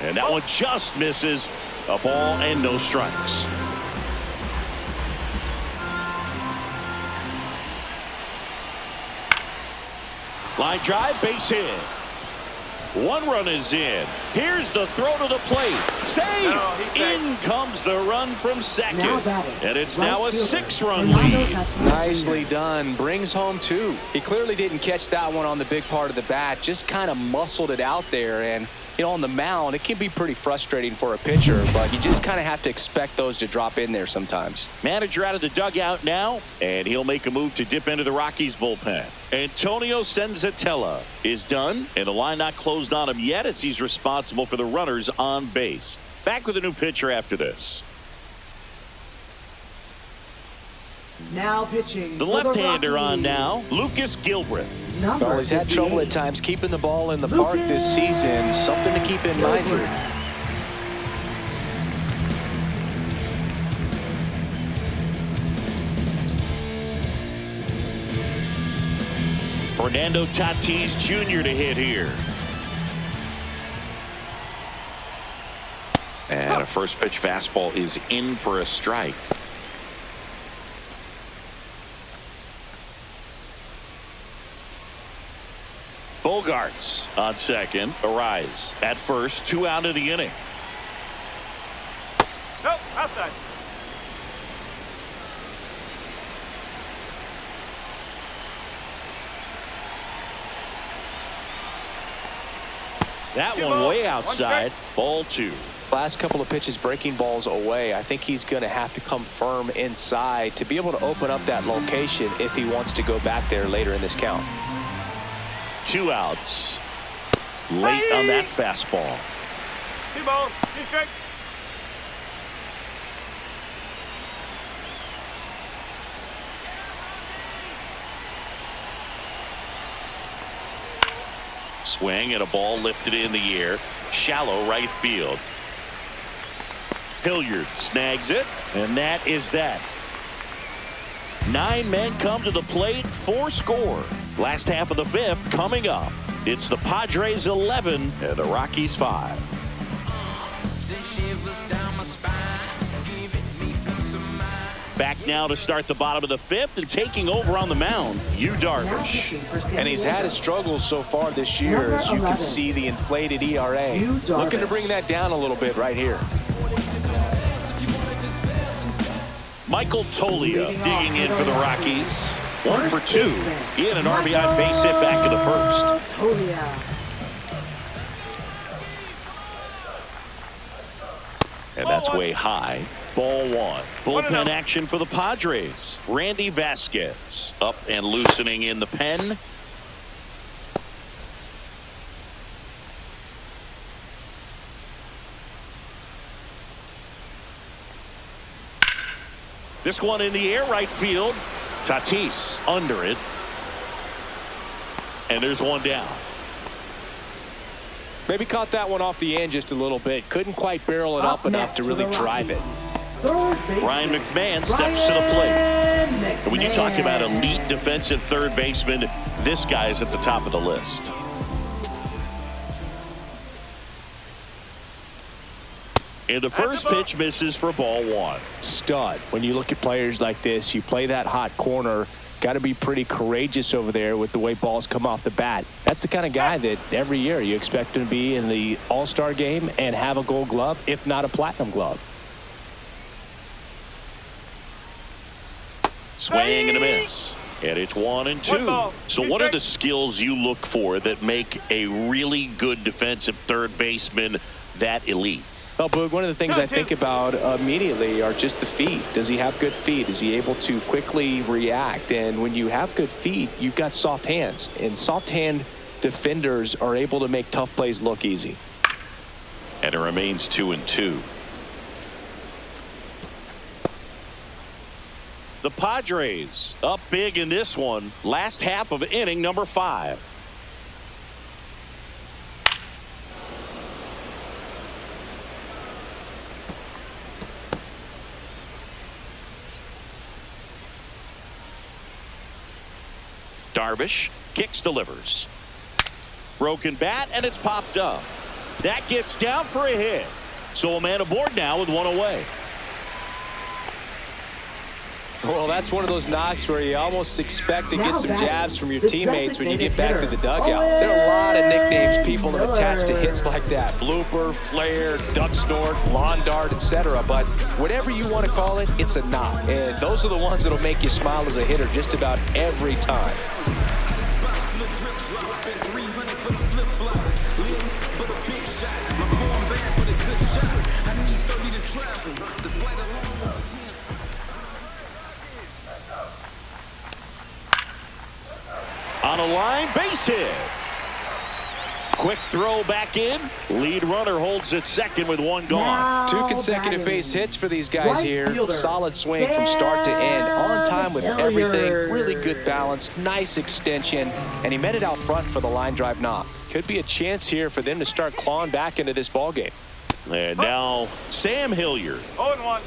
And that one just misses. A ball and no strikes. Line drive, base hit. One run is in. Here's the throw to the plate. Save! In comes the run from second. And it's now a 6-run lead. Nicely done. Brings home 2. He clearly didn't catch that one on the big part of the bat. Just kind of muscled it out there. And, you know, on the mound, it can be pretty frustrating for a pitcher, but you just kind of have to expect those to drop in there sometimes. Manager out of the dugout now, and he'll make a move to dip into the Rockies bullpen. Antonio Senzatella is done, and the line not closed on him yet as he's responsible for the runners on base. Back with a new pitcher after this. Now pitching. The left-hander on now, Lucas Gilbreth. Well, he's had trouble at times keeping the ball in the park this season. Something to keep in mind here. Fernando Tatis Jr. to hit here. And a first pitch fastball is in for a strike. Bogarts on second. Arise at first. 2 out of the inning. Nope, outside. That one way outside. Ball 2. Last couple of pitches breaking balls away. I think he's going to have to come firm inside to be able to open up that location if he wants to go back there later in this count. 2 outs. Late on that fastball. 2 balls, 2 strikes. Swing and a ball lifted in the air. Shallow right field. Hilliard snags it, and that is that. 9 men come to the plate, 4 score. Last half of the 5th coming up. It's the Padres 11 and the Rockies 5. Back now to start the bottom of the 5th, and taking over on the mound, Yu Darvish. And he's had his struggles so far this year, as you can see the inflated ERA. Looking to bring that down a little bit right here. Michael Toglia digging in for the Rockies. 1 for 2. He had an RBI base hit back in the first. And that's way high. Ball 1. Bullpen action for the Padres. Randy Vasquez up and loosening in the pen. This one in the air, right field. Tatis under it. And there's one down. Maybe caught that one off the end just a little bit. Couldn't quite barrel it up enough to really drive it. Ryan McMahon steps to the plate. And when you talk about elite defensive third baseman, this guy is at the top of the list. And the first pitch misses for ball 1. Stud. When you look at players like this, you play that hot corner. Got to be pretty courageous over there with the way balls come off the bat. That's That's the kind of guy that every year you expect him to be in the All-Star game and have a Gold Glove, if not a Platinum Glove. Swing and a miss. And it's 1-2. So what are the skills you look for that make a really good defensive third baseman that elite? Well, Boog, one of the things I think about immediately are just the feet. Does he have good feet? Is he able to quickly react? And when you have good feet, you've got soft hands. And soft hand defenders are able to make tough plays look easy. And it remains 2-2. The Padres up big in this one. Last half of inning number 5. Darvish kicks, delivers. Broken bat, and it's popped up. That gets down for a hit. So a man aboard now with one away. Well, that's one of those knocks where you almost expect to get some jabs from your teammates when you get back to the dugout. There are a lot of nicknames people have attached to hits like that. Blooper, flare, duck snort, lawn dart, etc. But whatever you want to call it, it's a knock. And those are the ones that'll make you smile as a hitter just about every time. On a line, base hit. Quick throw back in. Lead runner holds at second with one gone. 2 consecutive base hits for these guys here. Solid swing from start to end. On time with everything. Really good balance. Nice extension. And he met it out front for the line drive knock. Could be a chance here for them to start clawing back into this ball game. And now Sam Hilliard. 0-1.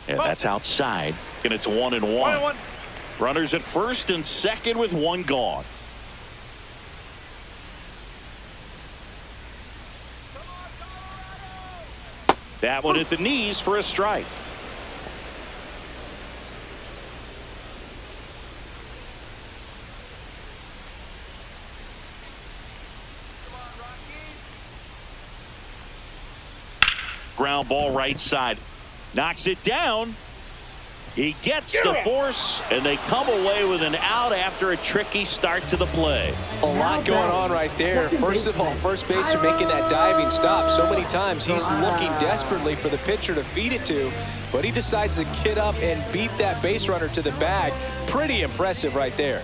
And that's outside. And it's 1-1. Runners at first and second with one gone. That one at the knees for a strike. Ground ball right side. Knocks it down. He gets the force, and they come away with an out after a tricky start to the play. A lot going on right there. First of all, first baseman making that diving stop. So many times he's looking desperately for the pitcher to feed it to, but he decides to get up and beat that base runner to the bag. Pretty impressive right there.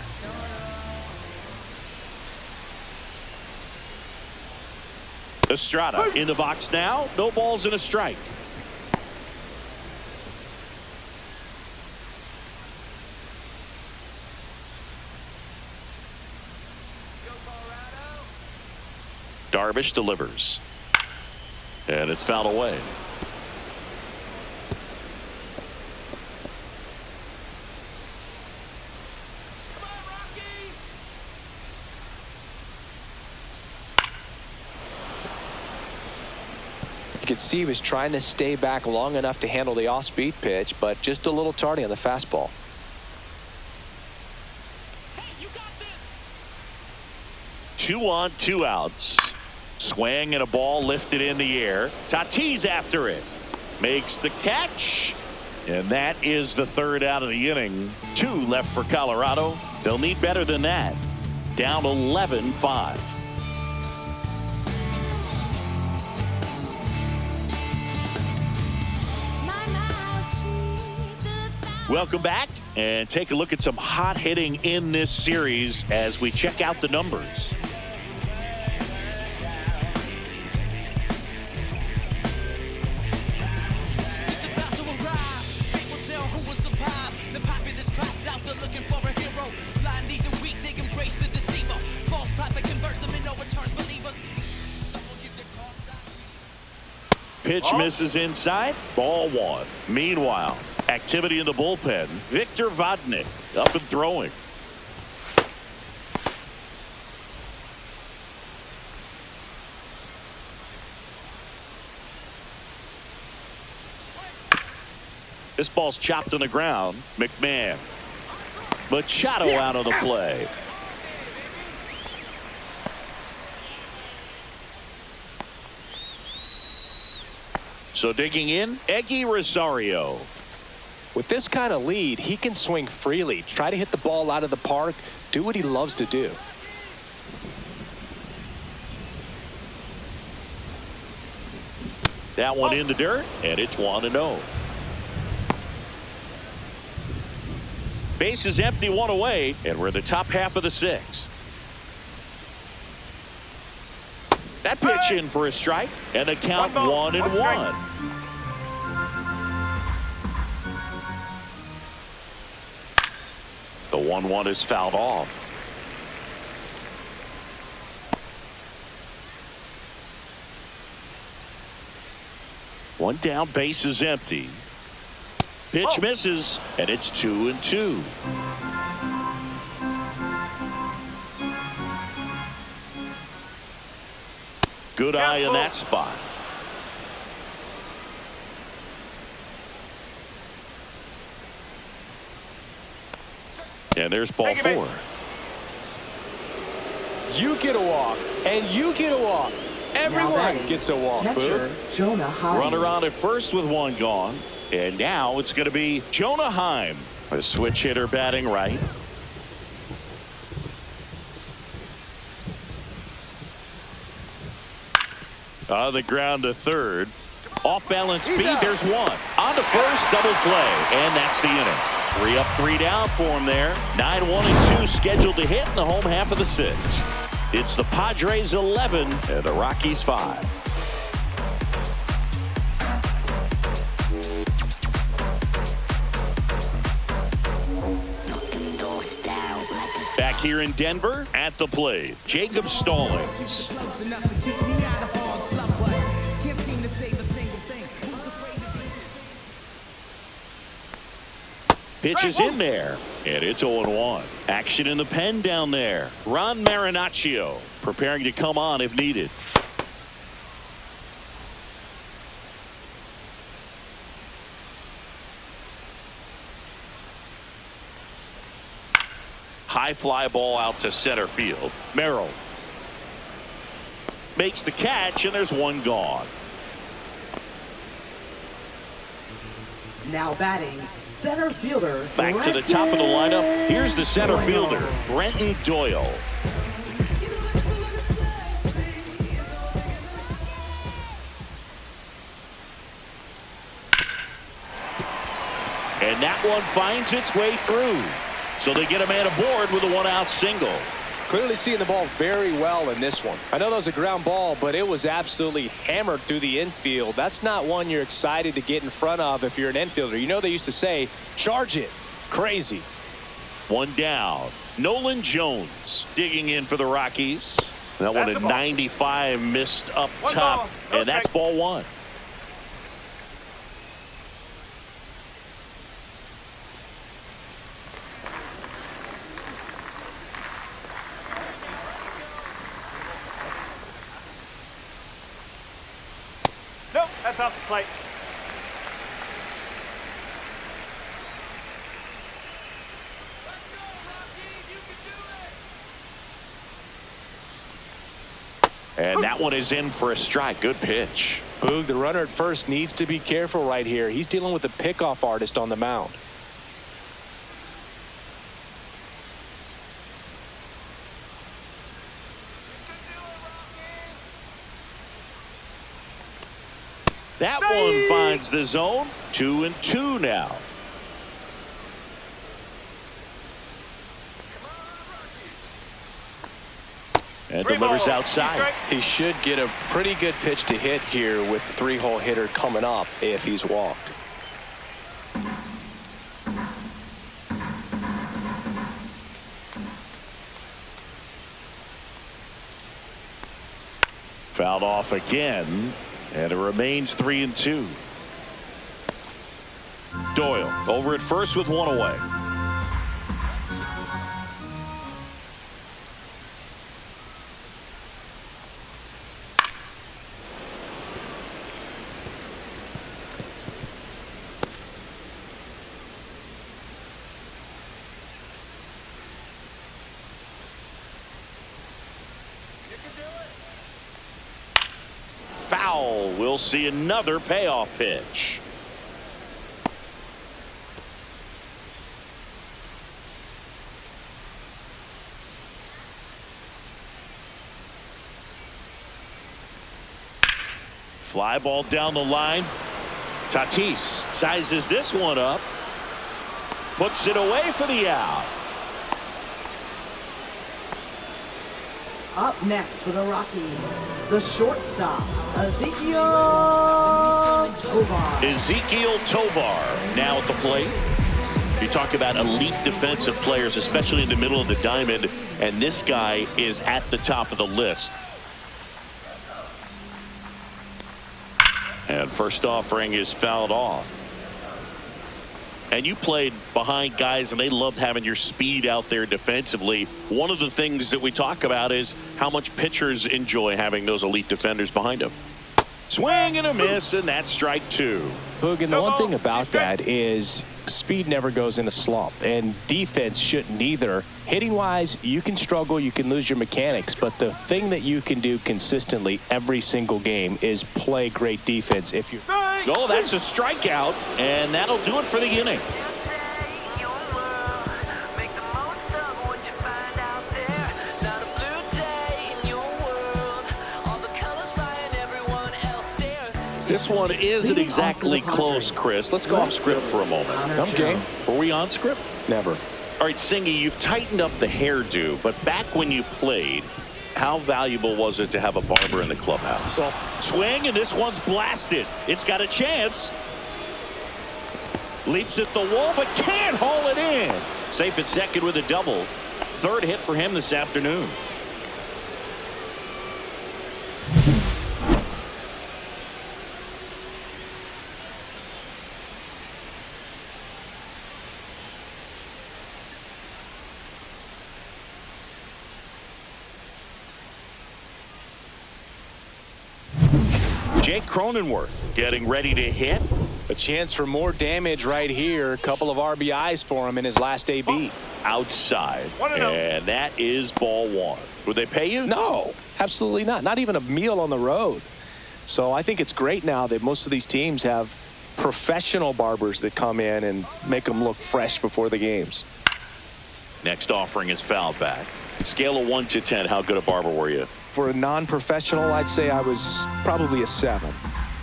Estrada in the box now. No balls and a strike. Darvish delivers. And it's fouled away. You could see he was trying to stay back long enough to handle the off-speed pitch, but just a little tardy on the fastball. Hey, you got this. 2 on, 2 outs. Swing and a ball lifted in the air. Tatis after it. Makes the catch. And that is the third out of the inning. 2 left for Colorado. They'll need better than that. Down 11-5. Welcome back and take a look at some hot hitting in this series as we check out the numbers. Pitch misses inside. Ball 1. Meanwhile, activity in the bullpen. Victor Vodnik up and throwing. This ball's chopped on the ground. McMahon. Machado out of the play. So digging in, Eggy Rosario. With this kind of lead, he can swing freely, try to hit the ball out of the park, do what he loves to do. That one in the dirt, and it's 1-0. Base is empty, one away, and we're in the top half of the sixth. That pitch in for a strike, and the count 1-1. The 1-1 is fouled off. One down, base is empty. Pitch misses, and it's 2-2. Good eye in that spot. And there's ball 4. You get a walk, and you get a walk. Everyone gets a walk. Catcher, Jonah Heim. Runner on at first with one gone. And now it's going to be Jonah Heim, a switch hitter batting right. On the ground to third. Off balance speed. There's one. On to first, double play. And that's the inning. 3 up, 3 down for him there. 9-1-2 scheduled to hit in the home half of the sixth. It's the Padres 11 and the Rockies 5. Back here in Denver at the plate, Jacob Stallings. Pitch is in there, and it's 0-1. Action in the pen down there. Ron Marinaccio preparing to come on if needed. High fly ball out to center field. Merrill makes the catch, and there's one gone. Now batting, center fielder. Back to the top of the lineup. Here's the center fielder, Brenton Doyle. And that one finds its way through. So they get a man aboard with a 1-out single. Clearly seeing the ball very well in this one. I know that was a ground ball, but it was absolutely hammered through the infield. That's not one you're excited to get in front of if you're an infielder. You know they used to say, charge it. Crazy. One down. Nolan Jones digging in for the Rockies. That one at 95 missed up top, and that's ball 1. Nope, that's off the plate. And that one is in for a strike. Good pitch. Boog, the runner at first needs to be careful right here. He's dealing with a pickoff artist on the mound. That one finds the zone. 2-2 now. And delivers outside. He should get a pretty good pitch to hit here with the 3-hole hitter coming up if he's walked. Fouled off again, and it remains 3-2. Doyle over at first with one away. We'll see another payoff pitch. Fly ball down the line. Tatis sizes this one up. Puts it away for the out. Up next for the Rockies, the shortstop, Ezekiel Tovar now at the plate. You talk about elite defensive players, especially in the middle of the diamond, and this guy is at the top of the list. And first offering is fouled off. And you played behind guys, and they loved having your speed out there defensively. One of the things that we talk about is how much pitchers enjoy having those elite defenders behind them. Swing and a miss, and that's strike two. Boog, and the one thing about that is speed never goes in a slump, and defense shouldn't either. Hitting-wise, you can struggle, you can lose your mechanics, but the thing that you can do consistently every single game is play great defense. If you Oh, that's a strikeout, and that'll do it for the inning. This one isn't exactly close, Chris. Let's go off script for a moment. I'm game. Were we on script? Never. All right, Singy, you've tightened up the hairdo, but back when you played, how valuable was it to have a barber in the clubhouse? Well, swing, and this one's blasted. It's got a chance. Leaps at the wall, but can't haul it in. Safe at second with a double. Third hit for him this afternoon. Jake Cronenworth getting ready to hit. A chance for more damage right here. A couple of RBIs for him in his last AB. Outside. And that is ball one. Would they pay you? No, absolutely not. Not even a meal on the road. So I think it's great now that most of these teams have professional barbers that come in and make them look fresh before the games. Next offering is fouled back. Scale of 1 to 10, how good a barber were you? For a non-professional, I'd say I was probably a 7.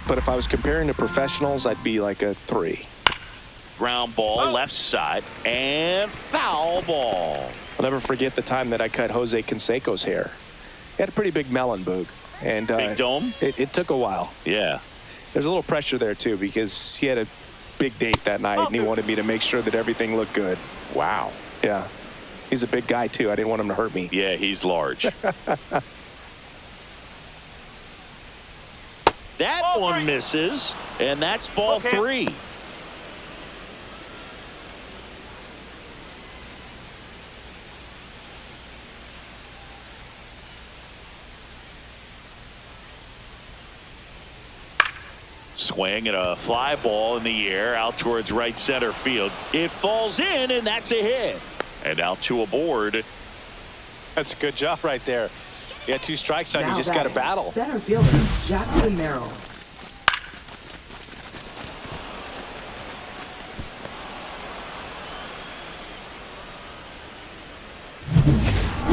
But if I was comparing to professionals, I'd be like a 3. Ground ball, left side, and foul ball. I'll never forget the time that I cut Jose Canseco's hair. He had a pretty big melon, Boog. And big dome? It took a while. Yeah. There's a little pressure there, too, because he had a big date that night, and he wanted me to make sure that everything looked good. Wow. Yeah. He's a big guy, too. I didn't want him to hurt me. Yeah, he's large. That one misses, and that's ball 3. Swing and a fly ball in the air out towards right center field. It falls in, and that's a hit. And out to a board. That's a good job right there. You got 2 strikes on you. Just got to battle. Center fielder Jackson Merrill.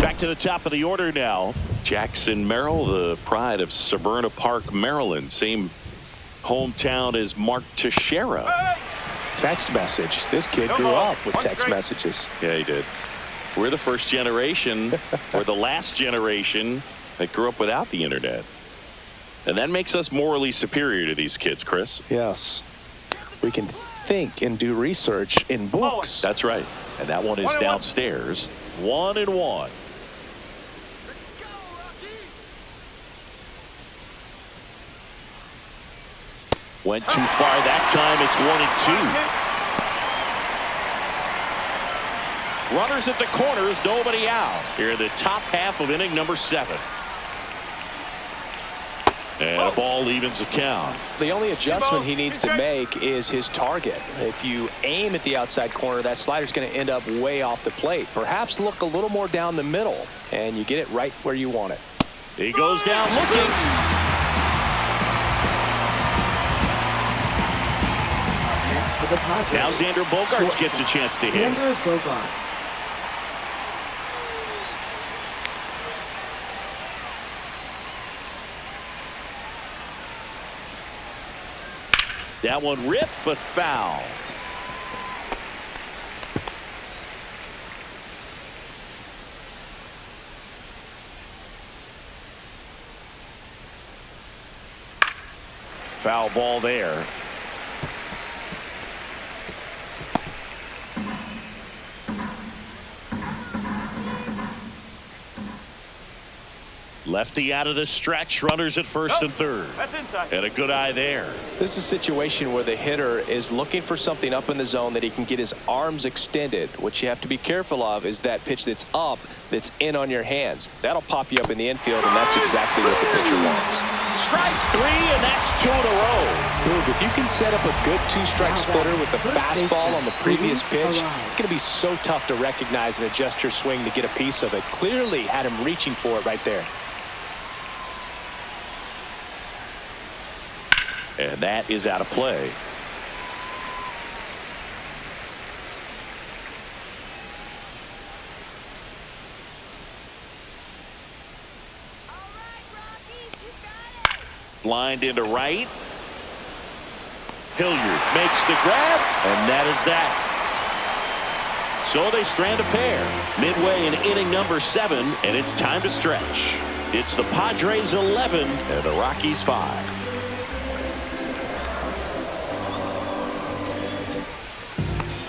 Back to the top of the order now. Jackson Merrill, the pride of Severna Park, Maryland. Same hometown as Mark Teixeira. Text message. This kid grew up with text messages. Yeah, he did. We're the first generation, or the last generation, that grew up without the internet. And that makes us morally superior to these kids, Chris. Yes. We can think and do research in books. That's right. And that one is downstairs. 1-1. Went too far that time. It's 1-2. Runners at the corners, nobody out. Here in the top half of inning number 7. And a ball evens the count. The only adjustment he needs to make is his target. If you aim at the outside corner, that slider's going to end up way off the plate. Perhaps look a little more down the middle, and you get it right where you want it. He goes down looking. for the Padres. Now Xander Bogaerts gets a chance to hit. Xander Bogaerts. That one ripped, but foul. Foul ball there. Lefty out of the stretch, runners at first and third. That's inside. And a good eye there. This is a situation where the hitter is looking for something up in the zone that he can get his arms extended. What you have to be careful of is that pitch that's up, that's in on your hands. That'll pop you up in the infield, and that's exactly what the pitcher wants. Strike three, and that's 2 in a row. Boog, if you can set up a good two-strike splitter with the fastball on the previous pitch, it's going to be so tough to recognize and adjust your swing to get a piece of it. Clearly had him reaching for it right there. And that is out of play. Lined into right. Hilliard makes the grab, and that is that. So they strand a pair midway in inning number 7, and it's time to stretch. It's the Padres 11 and the Rockies 5.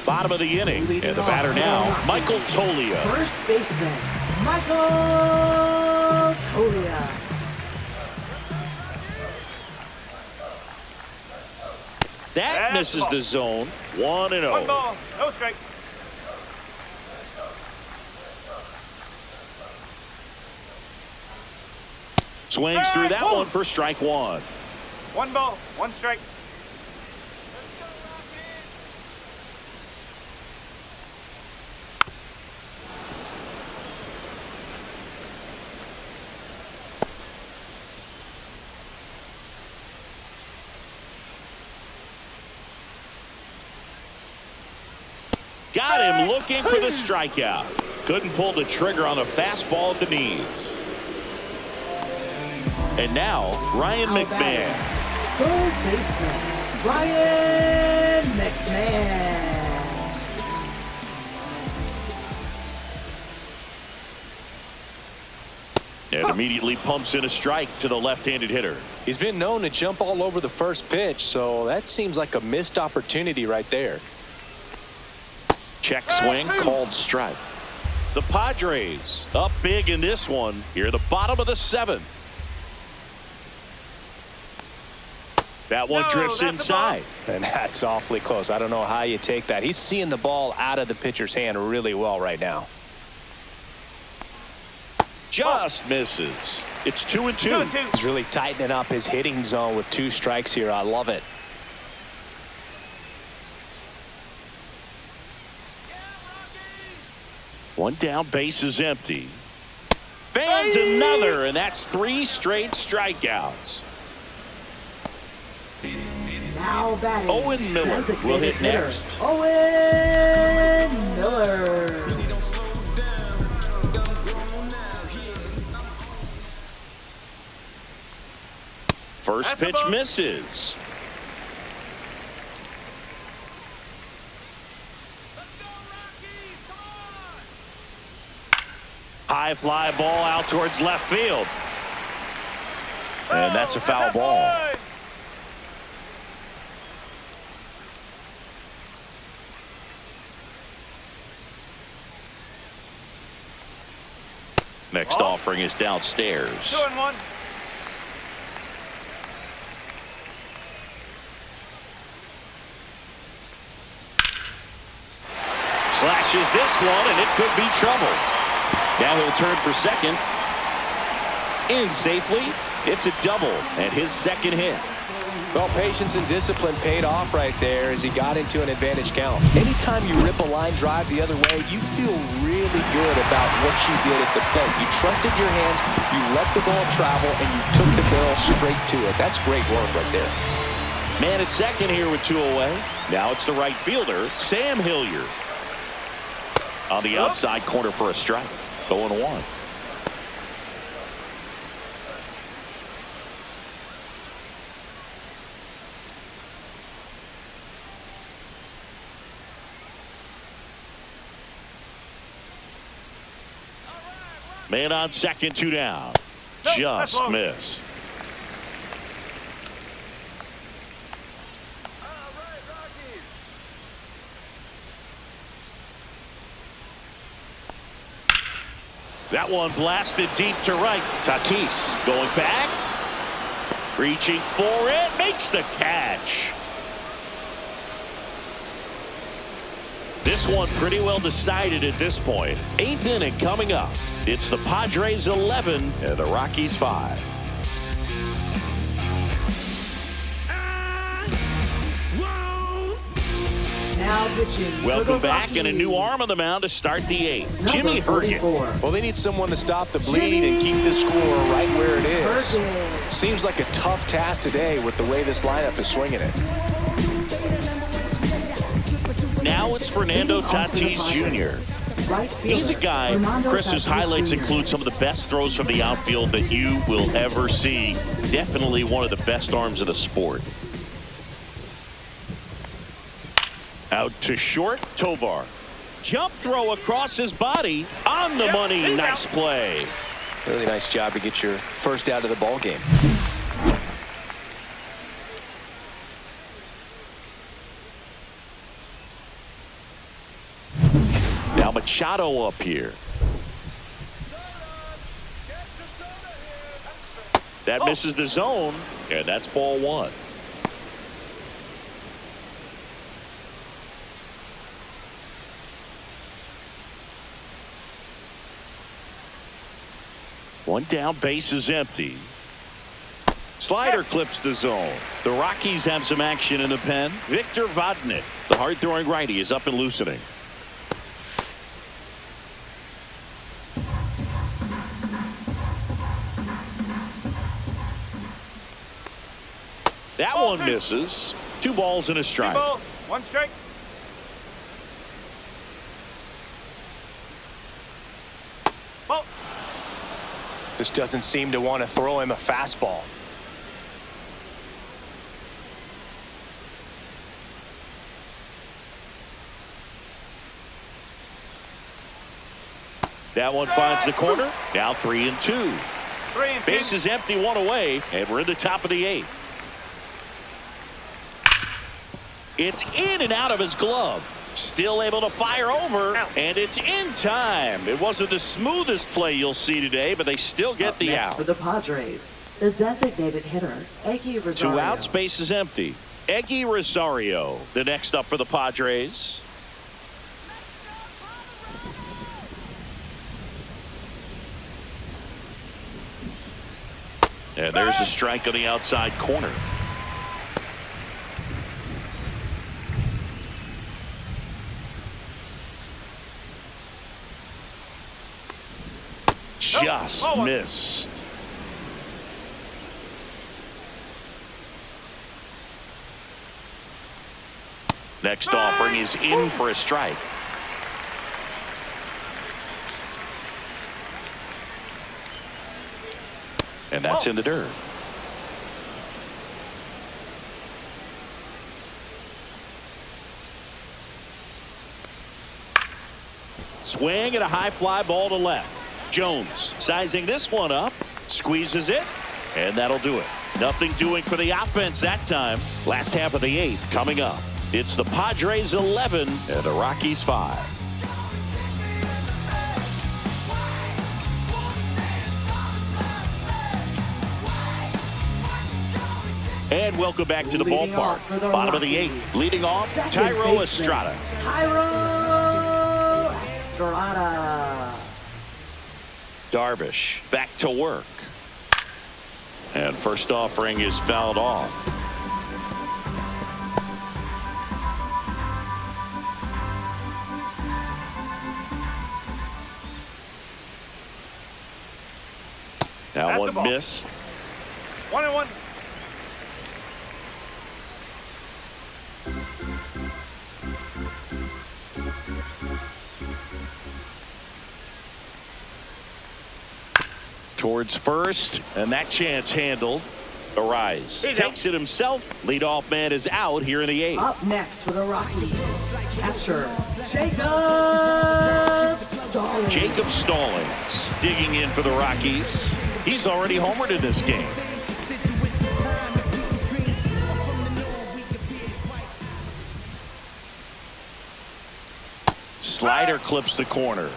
Bottom of the inning, and the batter now, Michael Toglia. First baseman, Michael Toglia. That misses the zone. 1-0. 1 ball, no strike. Swings through that one for strike 1. 1 ball, 1 strike. Got him looking for the strikeout. Couldn't pull the trigger on a fastball at the knees. And now, Ryan McMahon. Third baseman, Ryan McMahon. And immediately pumps in a strike to the left-handed hitter. He's been known to jump all over the first pitch, so that seems like a missed opportunity right there. Check swing, called strike. The Padres up big in this one. Here, the bottom of the 7th. That one drifts inside. And that's awfully close. I don't know how you take that. He's seeing the ball out of the pitcher's hand really well right now. Just misses. It's 2-2. He's really tightening up his hitting zone with 2 strikes here. I love it. One down, base is empty. Fans another, and that's 3 straight strikeouts. Now batting. Owen Miller will hit next. Owen Miller. First pitch misses. High fly ball out towards left field. And that's a foul ball. Next offering is downstairs. 2-1. Slashes this one, and it could be trouble. Now he'll turn for second. In safely. It's a double and his second hit. Well, patience and discipline paid off right there as he got into an advantage count. Anytime you rip a line drive the other way, you feel really good about what you did at the plate. You trusted your hands, you let the ball travel, and you took the barrel straight to it. That's great work right there. Man at second here with 2 away. Now it's the right fielder, Sam Hilliard. On the outside corner for a strike. 0-1. Man on second, 2 down. Just missed. That one blasted deep to right. Tatis going back. Reaching for it. Makes the catch. This one pretty well decided at this point. 8th inning coming up. It's the Padres 11 and the Rockies 5. Now pitching. Welcome back, and a new arm on the mound to start the 8th. Jimmy Herget. Well, they need someone to stop the bleed and keep the score right where it is. Seems like a tough task today with the way this lineup is swinging it. Now it's Fernando Tatis Jr. He's a guy, Chris's highlights include some of the best throws from the outfield that you will ever see. Definitely one of the best arms of the sport. Out to short, Tovar. Jump throw across his body. On the money. Nice play. Really nice job to get your first out of the ball game. Now Machado up here. That misses the zone, and that's ball 1. One down, base is empty. Slider clips the zone. The Rockies have some action in the pen. Victor Vodnik, the hard-throwing righty, is up and loosening. That one misses. 2 balls and a strike. 2 balls, 1 strike. Ball. Just doesn't seem to want to throw him a fastball. That one finds the corner. Now 3-2. 3-2. Base is empty, 1 away, and we're in the top of the 8th. It's in and out of his glove. Still able to fire over, and it's in time. It wasn't the smoothest play you'll see today, but they still get the out. For the Padres, the designated hitter, Elly. 2 outs, base is empty. Elly Rosario, the next up for the Padres. And there's a strike on the outside corner. Just missed. Next offering is in for a strike. And that's in the dirt. Swing and a high fly ball to left. Jones sizing this one up, squeezes it, and that'll do it. Nothing doing for the offense that time. Last half of the 8th coming up. It's the Padres 11 and the Rockies 5. And welcome back to the ballpark. Bottom of the 8th. Leading off, Thairo Estrada. Thairo Estrada. Darvish back to work. And first offering is fouled off. That one missed. 1-1. Towards first, and that chance handled. Arise takes it himself. Leadoff man is out here in the 8th. Up next for the Rockies, catcher Jacob Stallings digging in for the Rockies. He's already homered in this game. Slider clips the corner.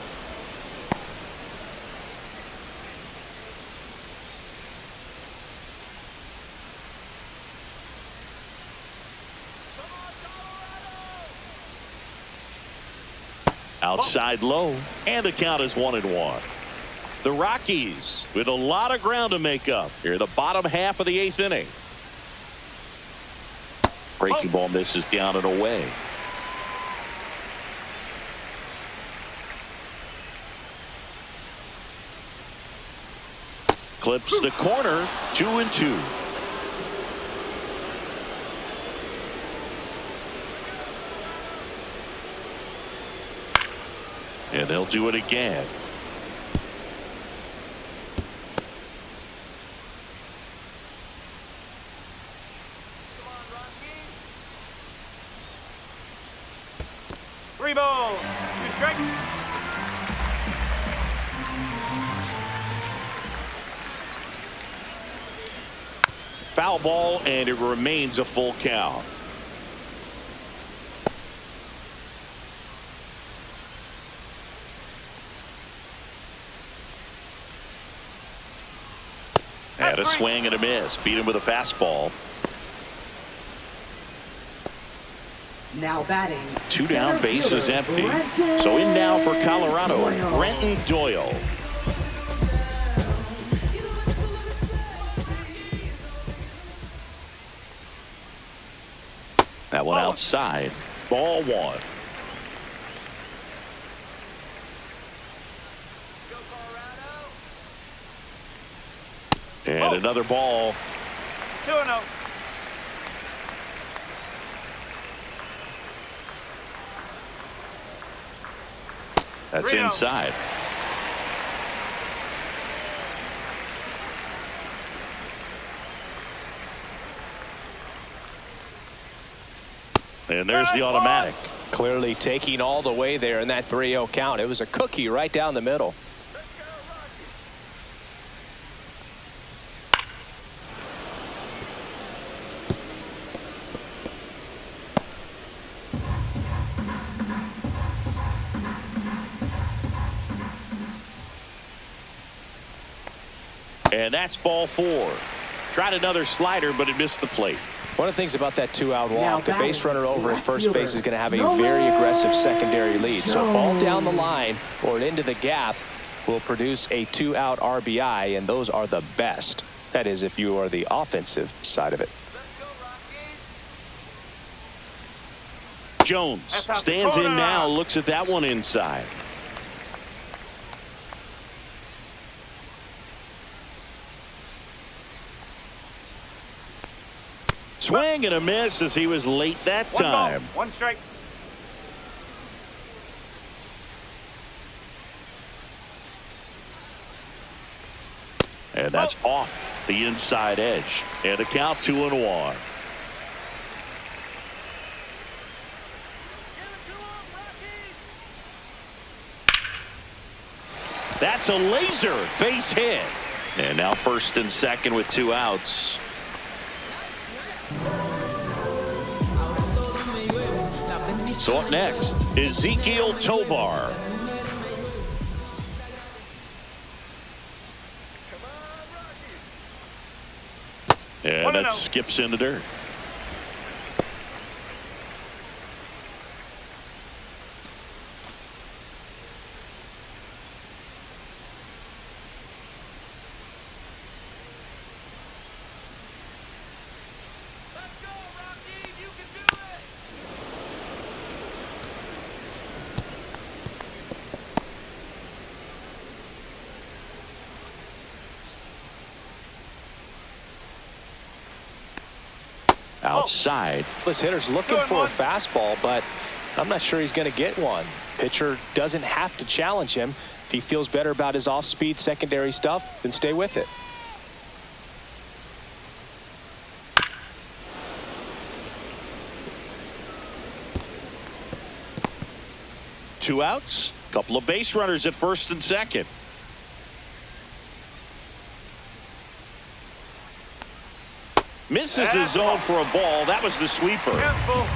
Outside low, and the count is 1-1. The Rockies with a lot of ground to make up here, the bottom half of the 8th inning. Breaking ball misses down and away. Clips the corner, 2-2. And they'll do it again. Three balls. Two strikes. Foul ball, and it remains a full count. And a swing and a miss. Beat him with a fastball. now batting. 2 down, bases empty. So in now for Colorado, Brenton Doyle. That one outside. Ball 1. And another ball. 2-0. That's 3-0. inside. And there's the automatic. Clearly taking all the way there in that 3-0 count. It was a cookie right down the middle. And that's ball 4. Tried another slider, but it missed the plate. One of the things about that 2-out walk, the base runner over at first base is going to have a very aggressive secondary lead. So a ball down the line or into the gap will produce a 2-out RBI, and those are the best. That is, if you are the offensive side of it. Jones stands in now, looks at that one inside. Swing and a miss as he was late that time. 1 strike. And that's off the inside edge. And the count 2-1. That's a laser base hit. And now first and second with 2 outs. So up next, Ezekiel Tovar. And that skips in the dirt. outside. This hitter's looking for a fastball, but I'm not sure he's going to get one. Pitcher doesn't have to challenge him. If he feels better about his off-speed secondary stuff, then stay with it. Two outs, couple of base runners at first and second. Misses the zone for a ball. That was the sweeper. Careful.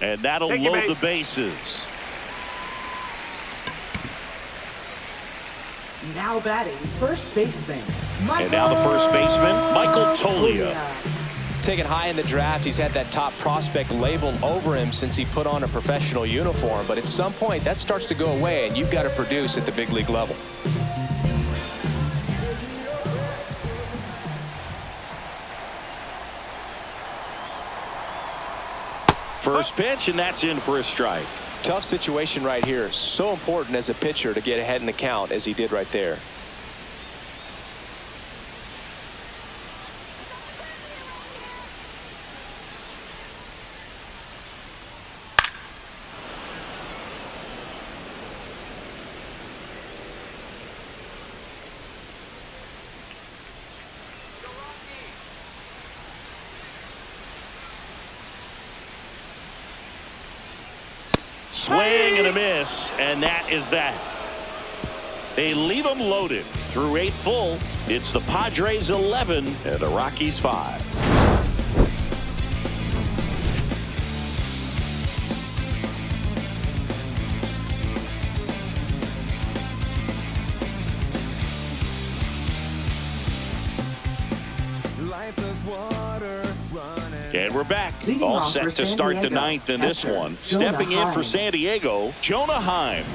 And that'll load the bases. Now batting, first baseman. And now the first baseman, Michael Toglia. Taken high in the draft, he's had that top prospect label over him since he put on a professional uniform. But at some point, that starts to go away, and you've got to produce at the big league level. First pitch, and that's in for a strike. Tough situation right here. So important as a pitcher to get ahead in the count as he did right there. Swing and a miss, and that is that. They leave them loaded through 8 full. It's the Padres 11 and the Rockies 5. And we're back, all set to start the 9th in this one. Stepping in for San Diego, Jonah Heim.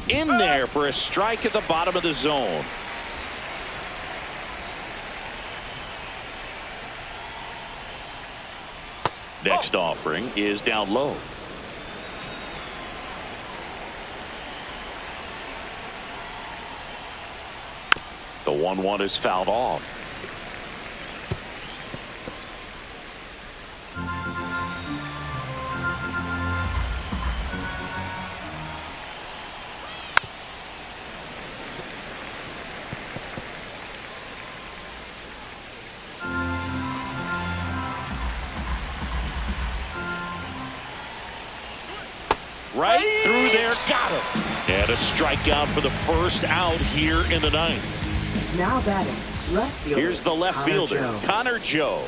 In there for a strike at the bottom of the zone. Next offering is down low. The 1-1 is fouled off. Right through there, got him. And a strikeout for the first out here in the 9th. Now batting, left fielder. Here's the left fielder, Connor Joe.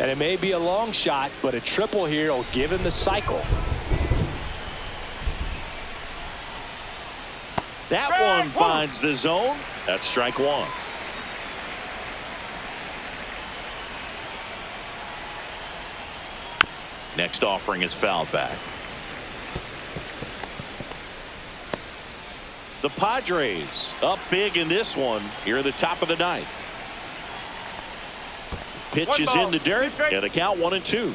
And it may be a long shot, but a triple here will give him the cycle. That one finds the zone. That's strike one. Next offering is fouled back. The Padres up big in this one here at the top of the 9th. Pitch is in the dirt, and a count 1-2.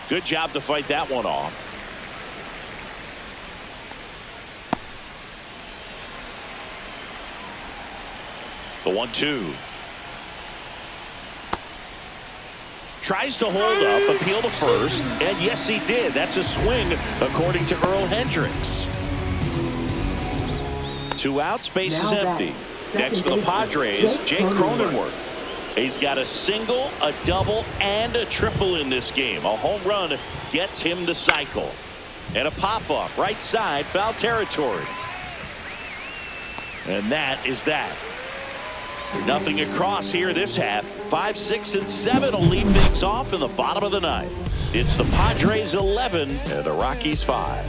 Good job to fight that one off. The 1-2. Tries to hold up, appeal to first, and yes, he did. That's a swing, according to Earl Hendricks. 2 outs, base is empty. Next for the Padres, Jake Cronenworth. He's got a single, a double, and a triple in this game. A home run gets him the cycle. And a pop-up, right side, foul territory. And that is that. Nothing across here this half. 5, 6, and 7 will lead things off in the bottom of the 9th. It's the Padres 11 and the Rockies 5.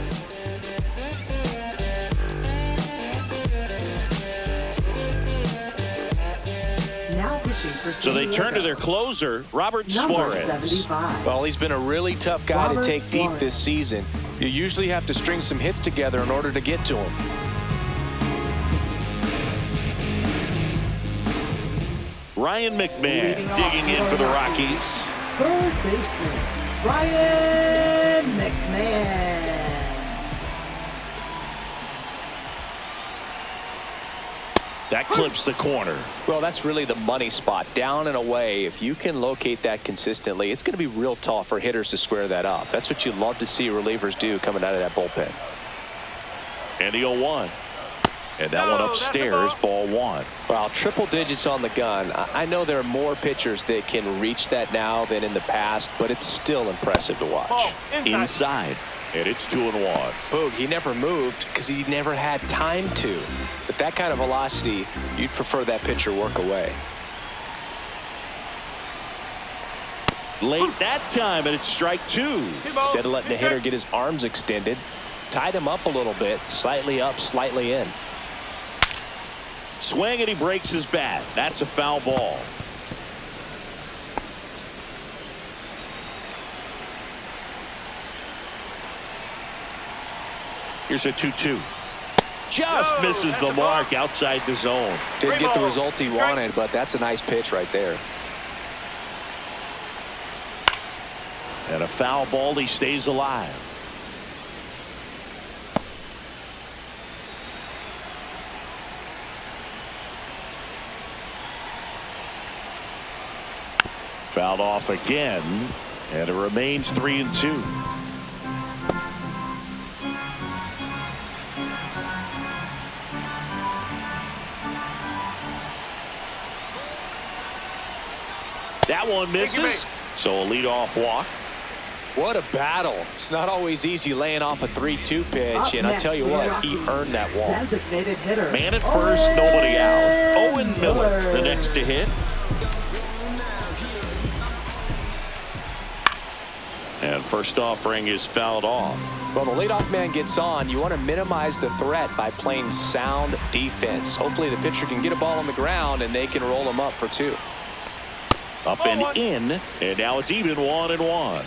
Now pitching for So they turn to their closer, Robert number Suarez. 75. Well, he's been a really tough guy to take deep this season. You usually have to string some hits together in order to get to him. Ryan McMahon digging in for the Rockies. Third baseman, Ryan McMahon. That clips the corner. Well, that's really the money spot, down and away. If you can locate that consistently, it's going to be real tough for hitters to square that up. That's what you love to see relievers do coming out of that bullpen. And the 0-1. And that one upstairs, ball 1. Well, triple digits on the gun. I know there are more pitchers that can reach that now than in the past, but it's still impressive to watch. Inside. And it's 2-1. Boog, he never moved because he never had time to. But that kind of velocity, you'd prefer that pitcher work away. Late that time, and it's strike 2. Instead of letting the hitter get his arms extended, tied him up a little bit, slightly up, slightly in. Swing, and he breaks his bat. That's a foul ball. Here's a 2-2. Just misses the mark outside the zone. Didn't get the result he wanted, but that's a nice pitch right there. And a foul ball. He stays alive. Fouled off again, and it remains 3-2. That one misses, so a leadoff walk. What a battle. It's not always easy laying off a 3-2 pitch, and I tell you what, he earned that walk. Designated hitter. Man at first, nobody out. Owen Miller, the next to hit. And first offering is fouled off. Well, the leadoff man gets on. You want to minimize the threat by playing sound defense. Hopefully the pitcher can get a ball on the ground and they can roll him up for 2. Up and in, and now it's even 1-1.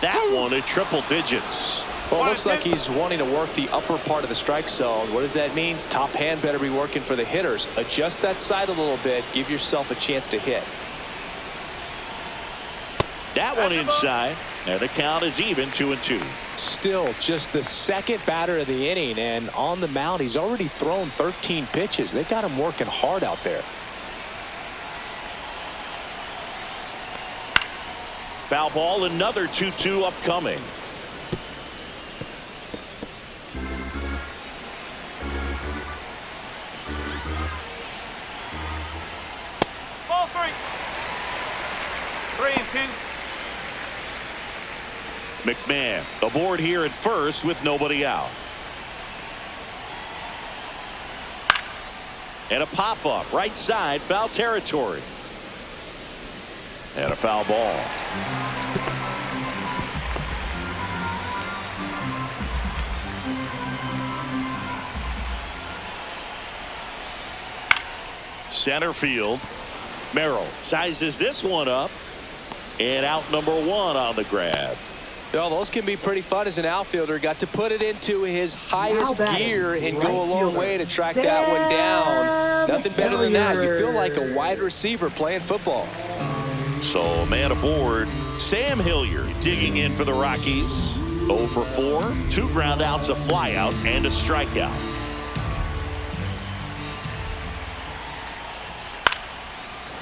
That one at triple digits. Well, it looks like he's wanting to work the upper part of the strike zone. What does that mean? Top hand better be working for the hitters. Adjust that side a little bit. Give yourself a chance to hit. That one inside, and the count is even 2-2. Still just the second batter of the inning, and on the mound he's already thrown 13 pitches. They got him working hard out there. Foul ball, another 2-2 upcoming. Ball 3. 3-2. McMahon aboard here at first with nobody out. And a pop-up right side, foul territory. And a foul ball. Center field. Merrill sizes this one up. And out number 1 on the grab. Well, those can be pretty fun as an outfielder. Got to put it into his highest gear and go a long way to track that one down. Nothing better than that. You feel like a wide receiver playing football. So man aboard, Sam Hilliard digging in for the Rockies. 0 for 4, 2 ground outs, a flyout, and a strikeout.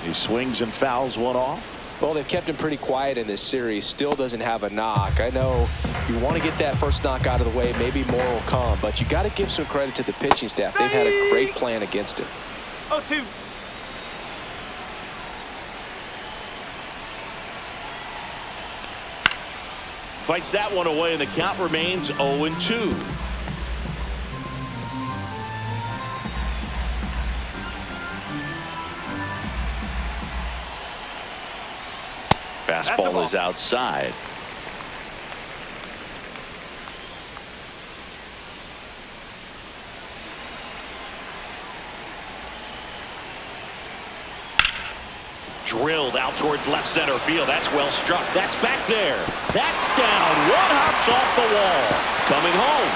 He swings and fouls one off. Well, they've kept him pretty quiet in this series. Still doesn't have a knock. I know you want to get that first knock out of the way. Maybe more will come, but you got to give some credit to the pitching staff. They've had a great plan against him. 0-2. Fights that one away, and the count remains 0-2. Fastball is outside. drilled out towards left center field. That's well struck. That's back there. That's down. One hops off the wall. Coming home.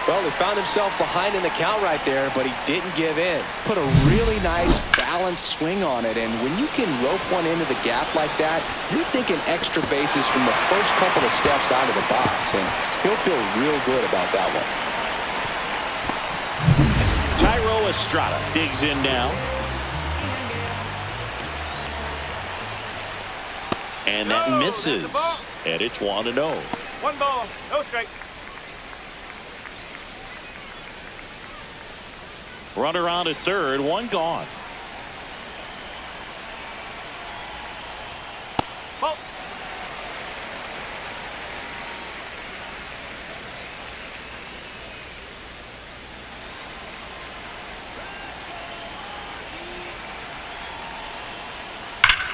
Well, he found himself behind in the count right there, but he didn't give in. Put a really nice balanced swing on it, and when you can rope one into the gap like that, you're thinking extra bases from the first couple of steps out of the box, and he'll feel real good about that one. Tyro Estrada digs in now. And that misses. And it's 1-0. 1 ball, no strike. Runner on at third, one gone. Ball.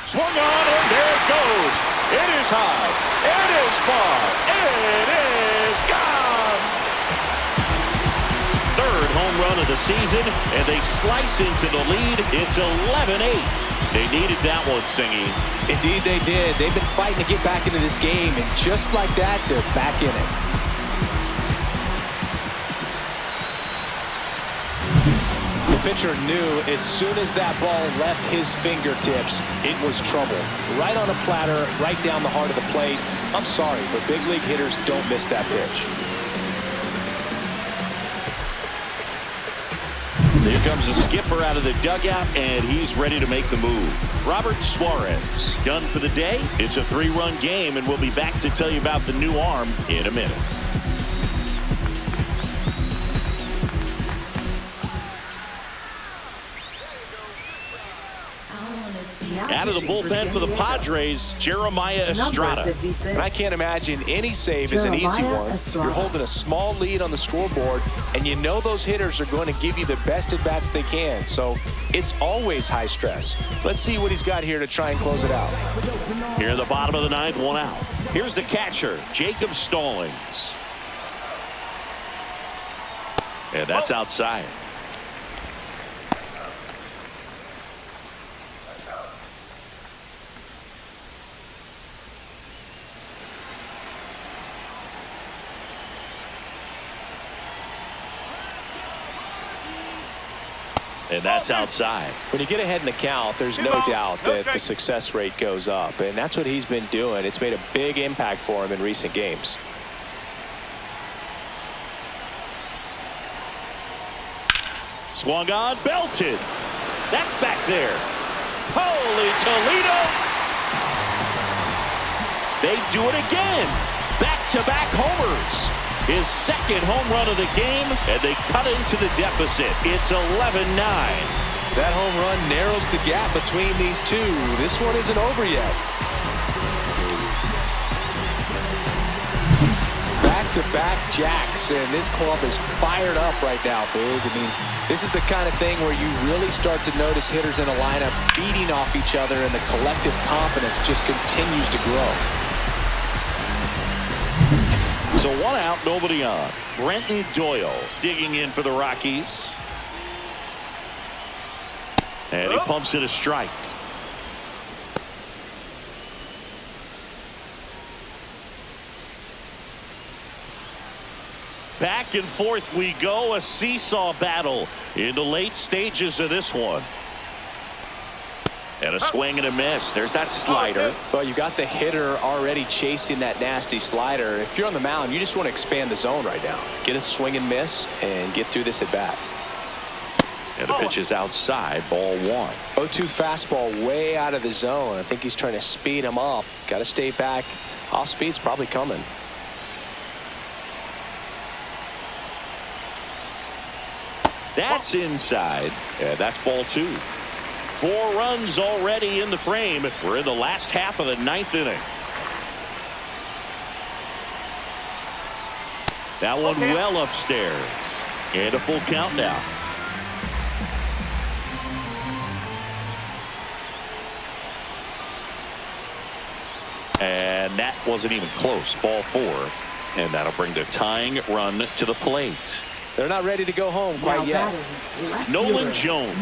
Swung on, and there it goes. It is high. It is far. It is gone. Third home run of the season, and they slice into the lead. It's 11-8. They needed that one, Singy. Indeed they did. They've been fighting to get back into this game, and just like that, they're back in it. The pitcher knew as soon as that ball left his fingertips, it was trouble. Right on a platter, right down the heart of the plate. I'm sorry, but big league hitters don't miss that pitch. Here comes the skipper out of the dugout, and he's ready to make the move. Robert Suarez done for the day. It's a 3-run game, and we'll be back to tell you about the new arm in a minute. Out of the bullpen for the Padres, Jeremiah Estrada. And I can't imagine any save is an easy one. You're holding a small lead on the scoreboard, and you know those hitters are going to give you the best at-bats they can. So it's always high stress. Let's see what he's got here to try and close it out. Here in the bottom of the ninth, one out. Here's the catcher, Jacob Stallings. And that's outside. And that's outside. When you get ahead in the count, there's no doubt that the success rate goes up. And that's what he's been doing. It's made a big impact for him in recent games. Swung on, belted. That's back there. Holy Toledo. They do it again. Back-to-back homers. His second home run of the game, and they cut into the deficit. It's 11-9. That home run narrows the gap between these two. This one isn't over yet. Back-to-back jacks, and this club is fired up right now, Boog. I mean, this is the kind of thing where you really start to notice hitters in a lineup feeding off each other, and the collective confidence just continues to grow. So one out, nobody on. Brenton Doyle digging in for the Rockies. And he pumps it a strike. Back and forth we go, a seesaw battle in the late stages of this one. And a swing and a miss. There's that slider. Well, you got the hitter already chasing that nasty slider. If you're on the mound, you just want to expand the zone right now. Get a swing and miss and get through this at bat. And the pitch is outside, ball 1. 0-2 fastball way out of the zone. I think he's trying to speed him up. Got to stay back. Off speed's probably coming. That's inside. And that's ball 2. 4 runs already in the frame. We're in the last half of the 9th inning. That one well upstairs. And a full count now. And that wasn't even close. Ball 4. And that'll bring the tying run to the plate. They're not ready to go home quite yet. Nolan Jones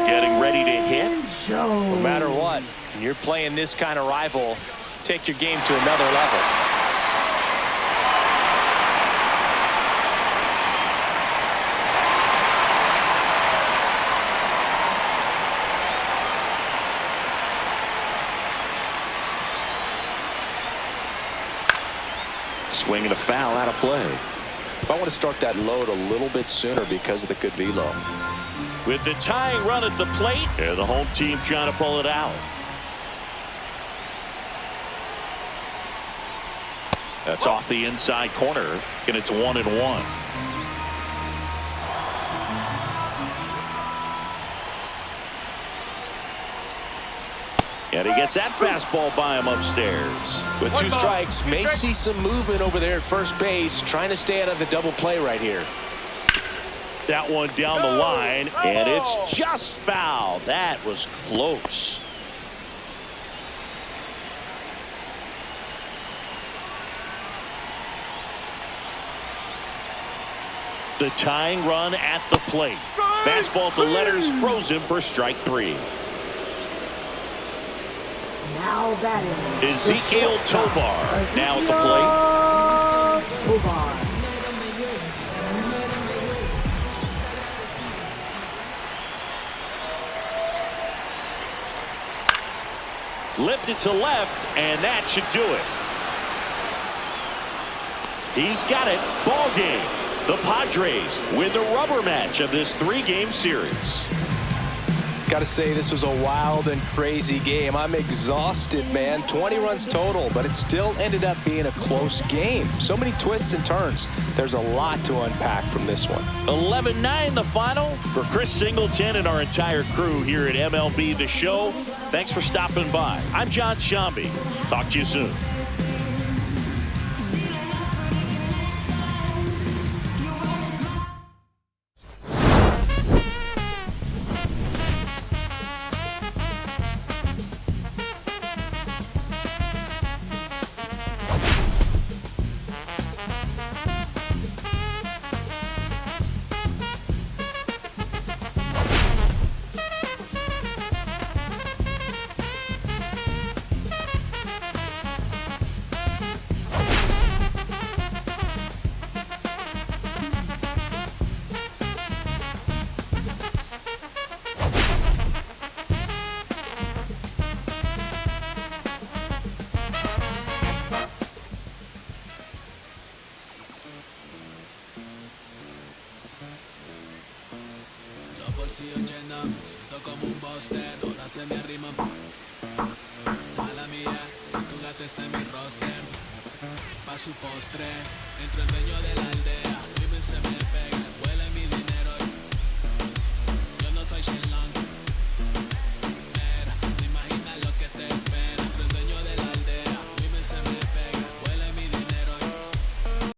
getting ready to hit. No matter what, when you're playing this kind of rival, take your game to another level. Swing and a foul out of play. I want to start that load a little bit sooner because of the good velo. With the tying run at the plate, and the home team trying to pull it out. That's off the inside corner, and it's 1-1. And he gets that fastball by him upstairs. With 2 strikes, may see some movement over there at first base, trying to stay out of the double play right here. That one down the line, and it's just foul. That was close. The tying run at the plate. Fastball to letters, frozen for strike 3. Now batting. Ezekiel Tovar now at the plate. Tovar. Lifted to left, and that should do it. He's got it. Ball game. The Padres win the rubber match of this 3-game series. Got to say, this was a wild and crazy game. I'm exhausted, man. 20 runs total, but it still ended up being a close game. So many twists and turns. There's a lot to unpack from this one. 11-9 the final. For Chris Singleton and our entire crew here at MLB The Show, thanks for stopping by. I'm John Shambi. Talk to you soon. bolsillos llenos, me siento como un buster, todas se me arriman. Mala mía, si tu gata está en mi roster, pa' su postre, entro el dueño